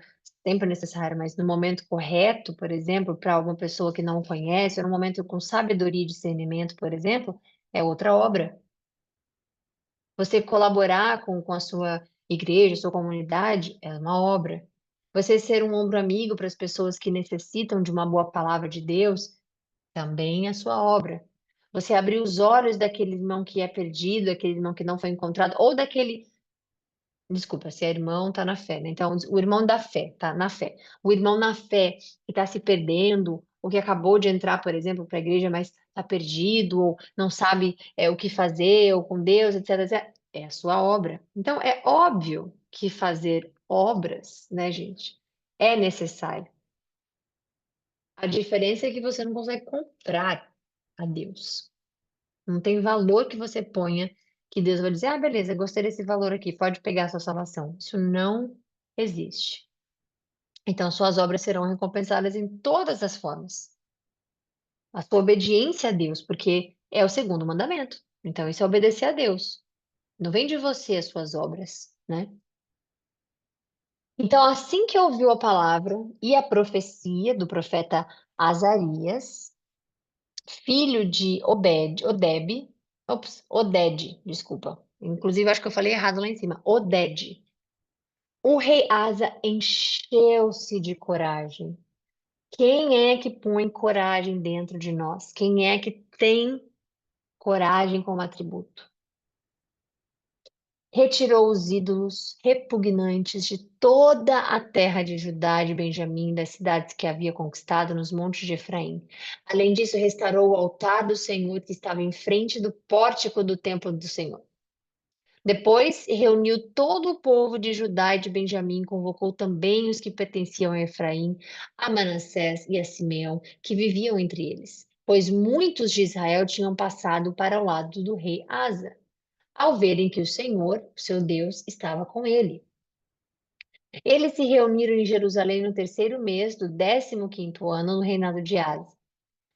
sempre necessário, mas no momento correto, por exemplo, para alguma pessoa que não conhece, ou no momento com sabedoria e discernimento, por exemplo, é outra obra. Você colaborar com a sua igreja, sua comunidade, é uma obra. Você ser um ombro amigo para as pessoas que necessitam de uma boa palavra de Deus, também é sua obra. Você abrir os olhos daquele irmão que é perdido, aquele irmão que não foi encontrado, ou daquele. Desculpa, se é irmão, tá na fé, né? Então, o irmão da fé, tá na fé. O irmão na fé que está se perdendo, ou que acabou de entrar, por exemplo, para a igreja, mas está perdido, ou não sabe o que fazer, ou com Deus, etc, etc, é a sua obra. Então, é óbvio que fazer obras, né, gente, é necessário. A diferença é que você não consegue comprar a Deus. Não tem valor que você ponha que Deus vai dizer, ah, beleza, gostei desse valor aqui, pode pegar a sua salvação. Isso não existe. Então, suas obras serão recompensadas em todas as formas. A sua obediência a Deus, porque é o segundo mandamento. Então, isso é obedecer a Deus. Não vem de você as suas obras, né? Então, assim que ouviu a palavra e a profecia do profeta Azarias, filho de Oded, desculpa. Inclusive, acho que eu falei errado lá em cima. Oded. O rei Asa encheu-se de coragem. Quem é que põe coragem dentro de nós? Quem é que tem coragem como atributo? Retirou os ídolos repugnantes de toda a terra de Judá e de Benjamim, das cidades que havia conquistado nos montes de Efraim. Além disso, restaurou o altar do Senhor que estava em frente do pórtico do templo do Senhor. Depois reuniu todo o povo de Judá e de Benjamim, convocou também os que pertenciam a Efraim, a Manassés e a Simeão, que viviam entre eles, pois muitos de Israel tinham passado para o lado do rei Asa, ao verem que o Senhor, seu Deus, estava com ele. Eles se reuniram em Jerusalém no terceiro mês do 15º ano no reinado de Asa.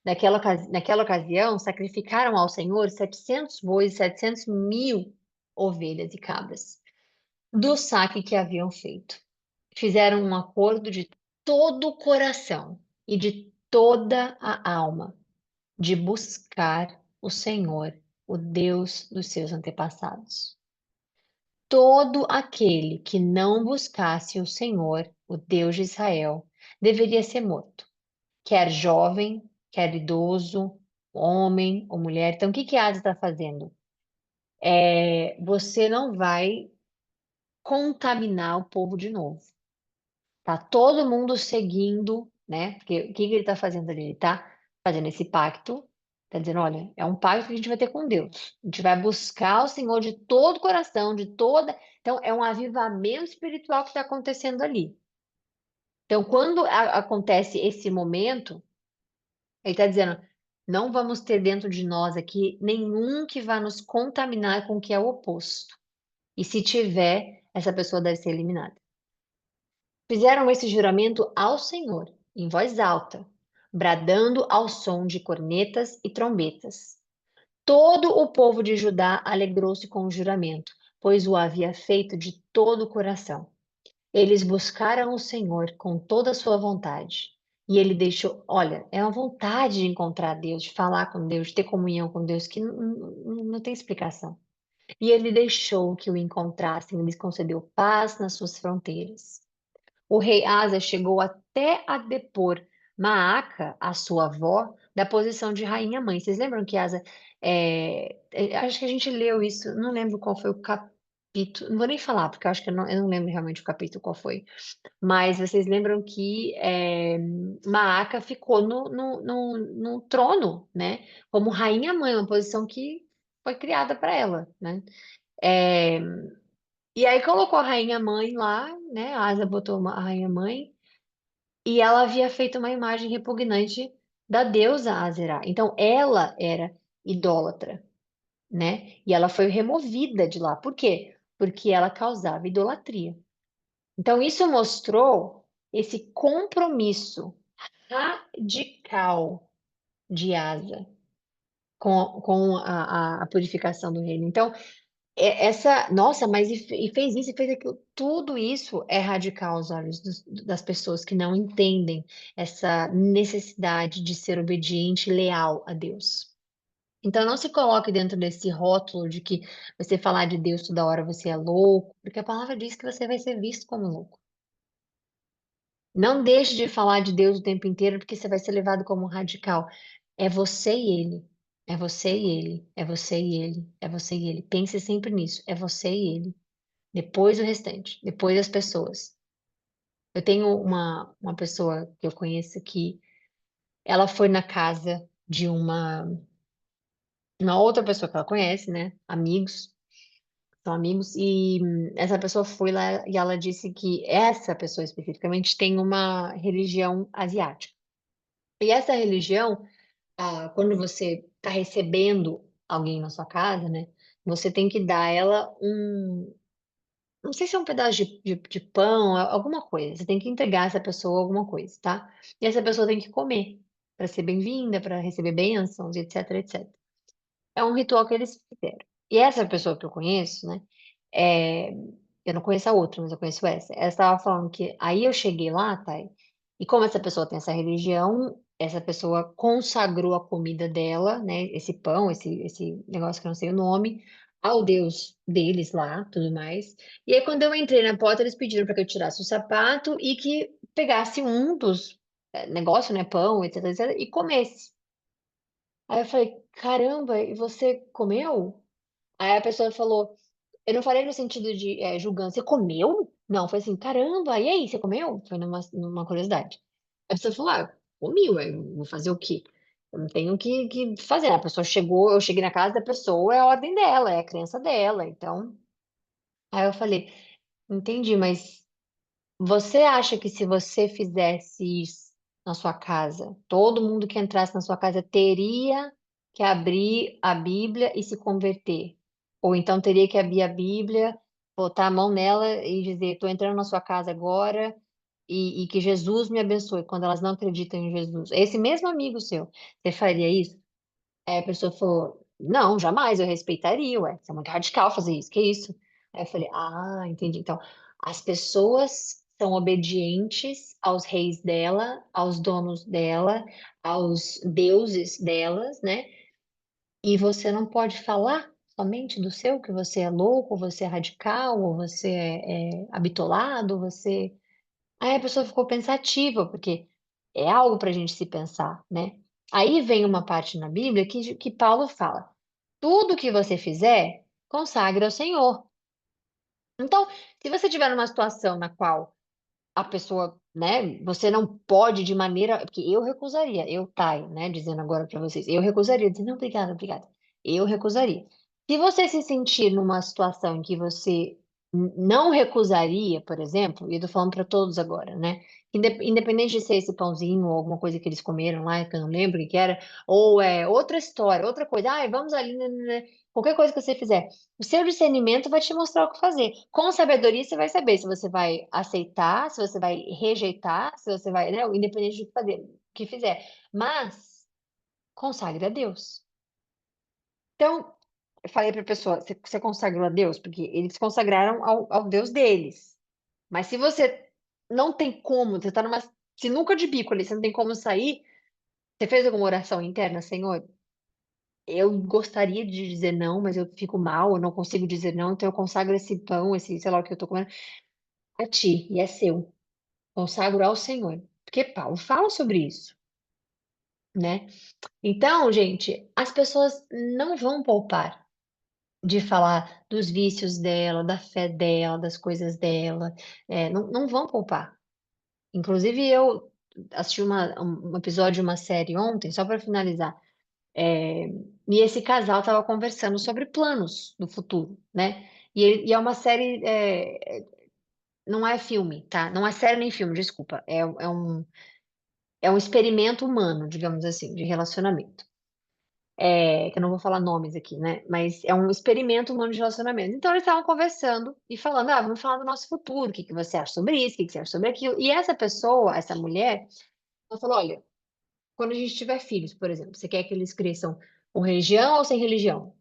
Naquela ocasião, sacrificaram ao Senhor 700 bois e 700 mil ovelhas e cabras do saque que haviam feito. Fizeram um acordo de todo o coração e de toda a alma de buscar o Senhor, o Deus dos seus antepassados. Todo aquele que não buscasse o Senhor, o Deus de Israel, deveria ser morto, quer jovem, quer idoso, homem ou mulher. Então, o que que Asa está fazendo? Você não vai contaminar o povo de novo. Tá todo mundo seguindo, né? Porque o que que ele está fazendo ali? Ele está fazendo esse pacto, está dizendo, olha, é um pacto que a gente vai ter com Deus. A gente vai buscar o Senhor de todo o coração, de toda. Então, é um avivamento espiritual que está acontecendo ali. Então, quando acontece esse momento, ele está dizendo, não vamos ter dentro de nós aqui nenhum que vá nos contaminar com o que é o oposto. E se tiver, essa pessoa deve ser eliminada. Fizeram esse juramento ao Senhor, em voz alta, bradando ao som de cornetas e trombetas. Todo o povo de Judá alegrou-se com o juramento, pois o havia feito de todo o coração. Eles buscaram o Senhor com toda a sua vontade. E ele deixou, olha, é uma vontade de encontrar Deus, de falar com Deus, de ter comunhão com Deus, que não tem explicação. E ele deixou que o encontrassem, lhes concedeu paz nas suas fronteiras. O rei Asa chegou até a depor Maaca, a sua avó, da posição de rainha-mãe. Vocês lembram que Asa. Acho que a gente leu isso, não lembro qual foi o capítulo, não vou nem falar, porque eu não lembro realmente o capítulo qual foi. Mas vocês lembram que Maaca ficou no trono, né? Como rainha-mãe, uma posição que foi criada para ela, né? É, e aí colocou a rainha-mãe lá, né? A Asa botou a rainha-mãe e ela havia feito uma imagem repugnante da deusa Azerá. Então ela era idólatra, né? E ela foi removida de lá. Por quê? Porque ela causava idolatria. Então isso mostrou esse compromisso radical de Asa com a purificação do reino. Então, nossa, mas e fez isso, e fez aquilo. Tudo isso é radical aos olhos das pessoas que não entendem essa necessidade de ser obediente e leal a Deus. Então, não se coloque dentro desse rótulo de que você falar de Deus toda hora você é louco, porque a palavra diz que você vai ser visto como louco. Não deixe de falar de Deus o tempo inteiro, porque você vai ser levado como um radical. É você e ele. É você e ele. É você e ele. É você e ele. Pense sempre nisso. É você e ele. Depois o restante. Depois as pessoas. Eu tenho uma pessoa que eu conheço que ela foi na casa de uma outra pessoa que ela conhece, né? Amigos. São amigos. E essa pessoa foi lá e ela disse que essa pessoa especificamente tem uma religião asiática. E essa religião, quando você está recebendo alguém na sua casa, né? Você tem que dar ela não sei se é um pedaço de pão, alguma coisa. Você tem que entregar essa pessoa alguma coisa, tá? E essa pessoa tem que comer para ser bem-vinda, para receber bênçãos, etc, etc. É um ritual que eles fizeram. E essa pessoa que eu conheço, né? é, eu não conheço a outra, mas eu conheço essa. Ela estava falando que aí eu cheguei lá, Thay, e como essa pessoa tem essa religião, essa pessoa consagrou a comida dela, né? Esse pão, esse negócio que eu não sei o nome, ao Deus deles lá, tudo mais. E aí, quando eu entrei na porta, eles pediram para que eu tirasse o sapato e que pegasse um dos negócios, né? Pão, etc, etc, e comesse. Aí eu falei, caramba, e você comeu? Aí a pessoa falou, eu não falei no sentido de julgando, você comeu? Não, foi assim, caramba, e aí, você comeu? Foi numa curiosidade. A pessoa falou, comi, ué, vou fazer o quê? Eu não tenho que fazer. A pessoa chegou, eu cheguei na casa da pessoa, é a ordem dela, é a crença dela, então. Aí eu falei, entendi, mas você acha que se você fizesse isso na sua casa, todo mundo que entrasse na sua casa teria que abrir a Bíblia e se converter? Ou então teria que abrir a Bíblia, botar a mão nela e dizer: estou entrando na sua casa agora e que Jesus me abençoe, quando elas não acreditam em Jesus? Esse mesmo amigo seu, você faria isso? Aí a pessoa falou: não, jamais, eu respeitaria, ué, isso é muito radical fazer isso, que isso? Aí eu falei: entendi. Então, as pessoas são obedientes aos reis dela, aos donos dela, aos deuses delas, né? E você não pode falar somente do seu, que você é louco, ou você é radical, ou você é bitolado, ou você. Aí a pessoa ficou pensativa, porque é algo para a gente se pensar, né? Aí vem uma parte na Bíblia que Paulo fala: tudo que você fizer, consagre ao Senhor. Então, se você tiver numa situação na qual a pessoa, né, você não pode de maneira, porque eu recusaria, eu, Thay, né, dizendo agora para vocês, eu recusaria, dizer, não, obrigada, obrigada. Eu recusaria. Se você se sentir numa situação em que você não recusaria, por exemplo, e eu tô falando para todos agora, né, independente de ser esse pãozinho ou alguma coisa que eles comeram lá, que eu não lembro o que que era, ou outra história, outra coisa, vamos ali, né, qualquer coisa que você fizer. O seu discernimento vai te mostrar o que fazer. Com sabedoria, você vai saber se você vai aceitar, se você vai rejeitar, se você vai, né, independente do que fazer, o que fizer. Mas consagre a Deus. Então, eu falei para a pessoa, você consagrou a Deus? Porque eles consagraram ao Deus deles. Mas se você não tem como, você está numa sinuca de bico ali, você não tem como sair, você fez alguma oração interna, Senhor? Eu gostaria de dizer não, mas eu fico mal, eu não consigo dizer não, então eu consagro esse pão, esse, sei lá o que eu tô comendo, a ti, e é seu. Consagro ao Senhor. Porque Paulo fala sobre isso, né? Então, gente, as pessoas não vão poupar de falar dos vícios dela, da fé dela, das coisas dela, não vão poupar. Inclusive, eu assisti um episódio de uma série ontem, só para finalizar. E esse casal estava conversando sobre planos do futuro, né? E é uma série, não é filme, tá? Não é série nem filme, desculpa. É um experimento humano, digamos assim, de relacionamento. Que eu não vou falar nomes aqui, né? Mas é um experimento humano de relacionamento. Então eles estavam conversando e falando, vamos falar do nosso futuro, o que que você acha sobre isso, o que que você acha sobre aquilo. E essa pessoa, essa mulher, ela falou, olha, quando a gente tiver filhos, por exemplo, você quer que eles cresçam com religião ou sem religião?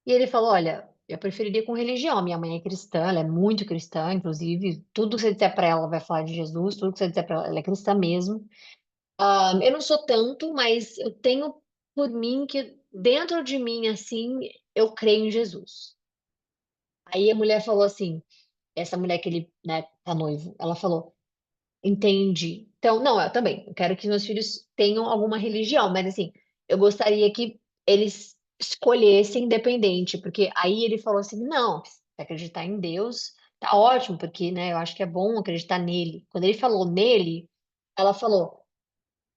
E ele falou: olha, eu preferiria com religião. Minha mãe é cristã, ela é muito cristã, inclusive. Tudo que você disser para ela, ela vai falar de Jesus. Tudo que você disser para ela, ela é cristã mesmo. Eu não sou tanto, mas eu tenho por mim que dentro de mim, assim, eu creio em Jesus. Aí a mulher falou assim: essa mulher que ele, né, tá noivo, ela falou: Entendi. Então, não, eu também. Eu quero que meus filhos tenham alguma religião, mas assim, eu gostaria que eles escolhessem independente, porque aí ele falou assim: não, se acreditar em Deus, tá ótimo, porque, né, eu acho que é bom acreditar nele. Quando ele falou nele, ela falou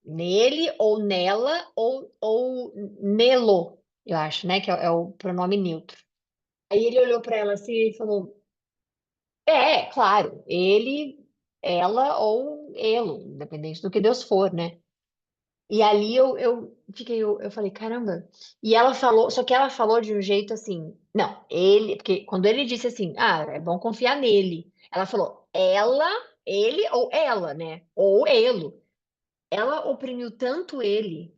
nele, ou nela, ou nelo, eu acho, né, que é o pronome neutro. Aí ele olhou para ela assim e falou: é, claro, ele, ela ou elo, independente do que Deus for, né? E ali eu fiquei, eu falei, caramba. E ela falou, só que ela falou de um jeito assim, não, ele, porque quando ele disse assim, ah, é bom confiar nele, ela falou, ela, ele ou ela, né? Ou elo. Ela oprimiu tanto ele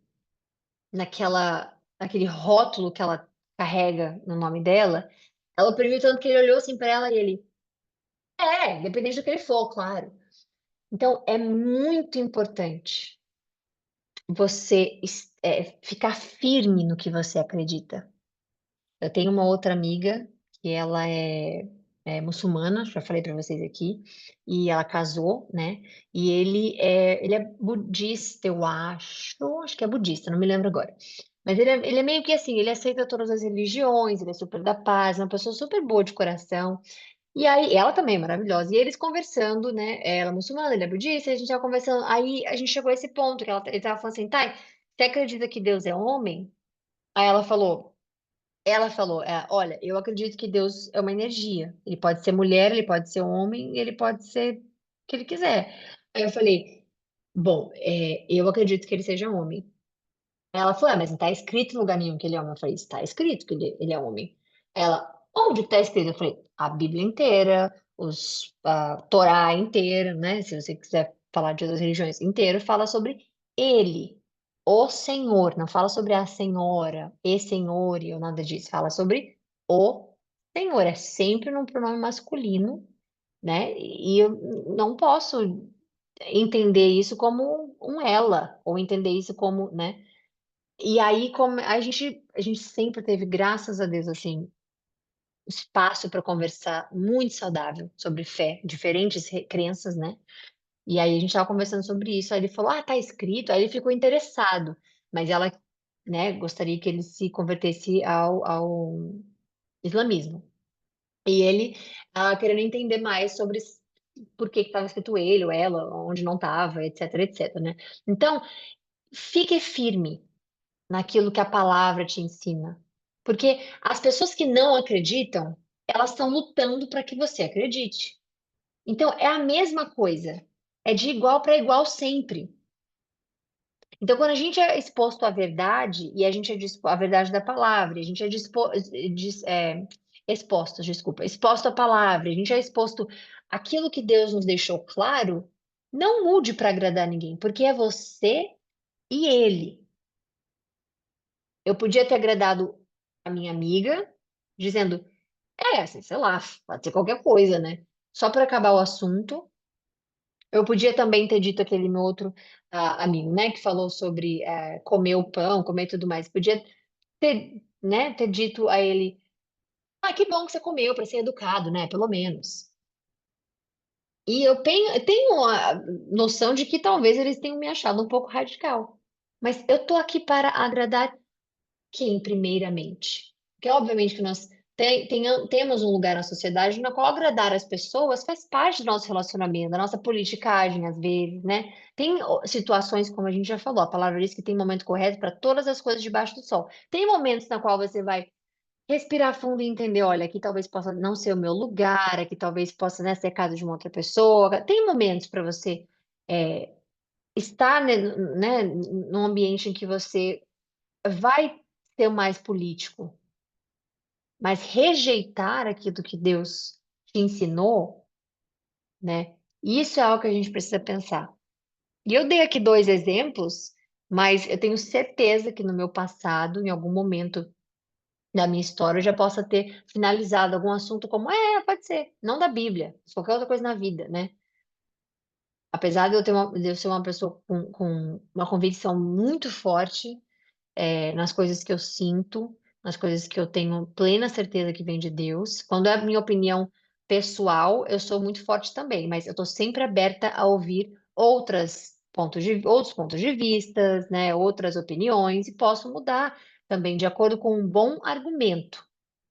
naquele rótulo que ela carrega no nome dela, ela oprimiu tanto que ele olhou assim para ela e ele, independente do que ele for, claro. Então, é muito importante você ficar firme no que você acredita. Eu tenho uma outra amiga que ela é muçulmana, já falei para vocês aqui, e ela casou, né? E ele é budista, eu acho que é budista, não me lembro agora. Mas ele é meio que assim, ele aceita todas as religiões, ele é super da paz, uma pessoa super boa de coração. E aí, ela também é maravilhosa. E eles conversando, né? Ela é muçulmana, ele é budista, e a gente tava conversando. Aí a gente chegou a esse ponto que ele tava falando assim, Thay, você acredita que Deus é homem? Aí ela falou, olha, eu acredito que Deus é uma energia. Ele pode ser mulher, ele pode ser homem, ele pode ser o que ele quiser. Aí eu falei, bom, eu acredito que ele seja homem. Ela falou, mas não está escrito em lugar nenhum que ele é homem. Eu falei, está escrito que ele é homem. Ela, onde está escrito? Eu falei, a Bíblia inteira, a Torá inteira, né? Se você quiser falar de outras religiões, inteiro, fala sobre ele, o Senhor. Não fala sobre a senhora, e senhor, ou nada disso. Fala sobre o Senhor. É sempre num pronome masculino, né? E eu não posso entender isso como um ela, ou entender isso como, né? E aí, como a gente sempre teve, graças a Deus, assim, espaço para conversar muito saudável sobre fé, diferentes crenças, né? E aí a gente estava conversando sobre isso. Aí ele falou: Ah, tá escrito. Aí ele ficou interessado, mas ela, né, gostaria que ele se convertesse ao islamismo. E ele querendo entender mais sobre por que estava escrito ele ou ela, onde não estava, etc, etc, né? Então, fique firme naquilo que a palavra te ensina. Porque as pessoas que não acreditam, elas estão lutando para que você acredite. Então, é a mesma coisa. É de igual para igual sempre. Então, quando a gente é exposto à verdade, e a gente é à verdade da palavra, a gente é, exposto, desculpa, exposto à palavra, a gente é exposto àquilo que Deus nos deixou claro, não mude para agradar ninguém, porque é você e ele. Eu podia ter agradado a minha amiga, dizendo, assim, sei lá, pode ser qualquer coisa, né? Só para acabar o assunto. Eu podia também ter dito aquele meu outro amigo, né, que falou sobre comer o pão, comer tudo mais. Podia ter, né, ter dito a ele, que bom que você comeu, para ser educado, né, pelo menos. E eu tenho a noção de que talvez eles tenham me achado um pouco radical. Mas eu tô aqui para agradar quem, primeiramente? Porque, obviamente, que nós temos um lugar na sociedade na qual agradar as pessoas faz parte do nosso relacionamento, da nossa politicagem, às vezes, né? Tem situações, como a gente já falou, a palavra diz que tem momento correto para todas as coisas debaixo do sol. Tem momentos na qual você vai respirar fundo e entender, olha, aqui talvez possa não ser o meu lugar, aqui talvez possa, né, ser a casa de uma outra pessoa. Tem momentos para você é, estar, né, num ambiente em que você vai ser o mais político, mas rejeitar aquilo que Deus te ensinou, né? Isso é algo que a gente precisa pensar. E eu dei aqui dois exemplos, mas eu tenho certeza que no meu passado, em algum momento da minha história, eu já possa ter finalizado algum assunto como, pode ser, não da Bíblia, mas qualquer outra coisa na vida, né? Apesar de eu ser uma pessoa com uma convicção muito forte, nas coisas que eu sinto, nas coisas que eu tenho plena certeza que vem de Deus. Quando é a minha opinião, pessoal, eu sou muito forte também, mas eu estou sempre aberta a ouvir outros pontos de vistas, né, outras opiniões, e posso mudar também de acordo com um bom argumento.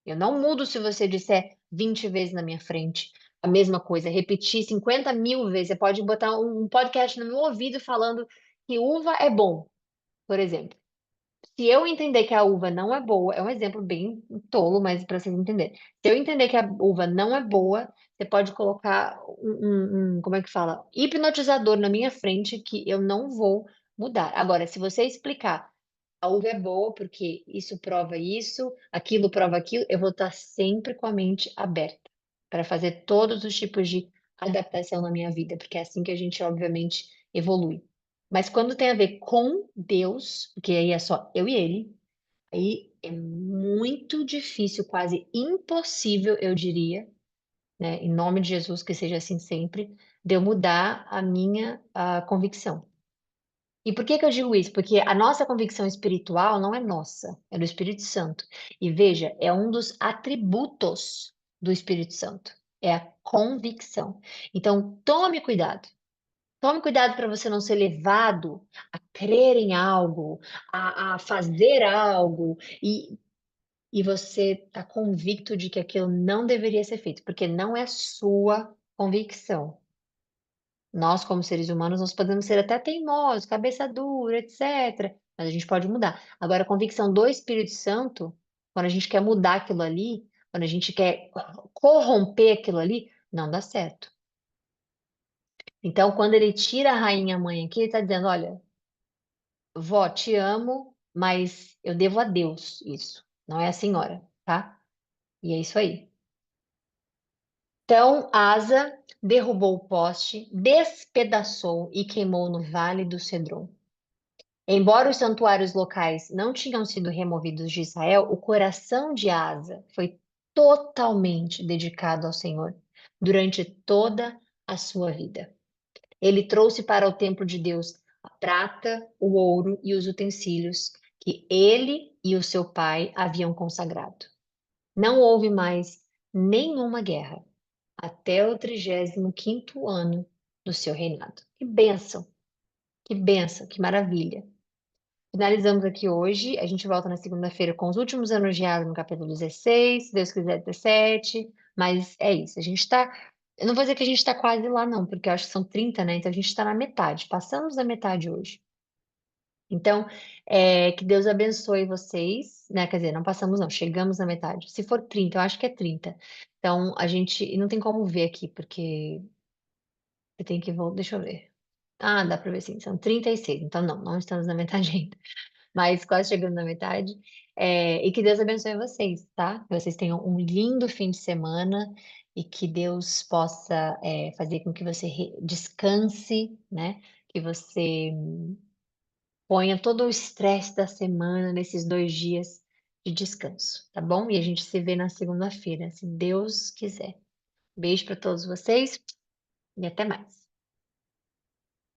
Eu não mudo se você disser 20 vezes na minha frente a mesma coisa, repetir 50 mil vezes. Você pode botar um podcast no meu ouvido falando que uva é bom, por exemplo. Se eu entender que a uva não é boa, é um exemplo bem tolo, mas para vocês entenderem. Se eu entender que a uva não é boa, você pode colocar como é que fala? Hipnotizador na minha frente que eu não vou mudar. Agora, se você explicar, a uva é boa porque isso prova isso, aquilo prova aquilo, eu vou estar sempre com a mente aberta para fazer todos os tipos de adaptação na minha vida, porque é assim que a gente, obviamente, evolui. Mas quando tem a ver com Deus, porque aí é só eu e ele, aí é muito difícil, quase impossível, eu diria, né, em nome de Jesus, que seja assim sempre, de eu mudar a minha convicção. E por que que eu digo isso? Porque a nossa convicção espiritual não é nossa, é do Espírito Santo. E veja, é um dos atributos do Espírito Santo, é a convicção. Então, tome cuidado. Tome cuidado para você não ser levado a crer em algo, a fazer algo, e você está convicto de que aquilo não deveria ser feito, porque não é sua convicção. Nós, como seres humanos, nós podemos ser até teimosos, cabeça dura, etc. Mas a gente pode mudar. Agora, a convicção do Espírito Santo, quando a gente quer mudar aquilo ali, quando a gente quer corromper aquilo ali, não dá certo. Então, quando ele tira a rainha mãe aqui, ele está dizendo: olha, vó, te amo, mas eu devo a Deus isso, não é a senhora, tá? E é isso aí. Então, Asa derrubou o poste, despedaçou e queimou no vale do Cedron. Embora os santuários locais não tinham sido removidos de Israel, o coração de Asa foi totalmente dedicado ao Senhor durante toda a sua vida. Ele trouxe para o templo de Deus a prata, o ouro e os utensílios que ele e o seu pai haviam consagrado. Não houve mais nenhuma guerra até o 35º ano do seu reinado. Que bênção, que maravilha. Finalizamos aqui hoje. A gente volta na segunda-feira com os últimos anos de Asa no capítulo 16, se Deus quiser 17. Mas é isso. A gente está. Eu não vou dizer que a gente está quase lá, não, porque eu acho que são 30, né? Então a gente está na metade. Passamos da metade hoje. Então, que Deus abençoe vocês, né? Quer dizer, não passamos, não, chegamos na metade. Se for 30, eu acho que é 30. Então, a gente. E não tem como ver aqui, porque eu tenho que voltar. Deixa eu ver. Ah, dá para ver sim, são 36. Então, não, não estamos na metade ainda, mas quase chegando na metade. E que Deus abençoe vocês, tá? Que vocês tenham um lindo fim de semana e que Deus possa fazer com que você descanse, né? Que você ponha todo o estresse da semana nesses 2 dias de descanso, tá bom? E a gente se vê na segunda-feira, se Deus quiser. Beijo para todos vocês e até mais.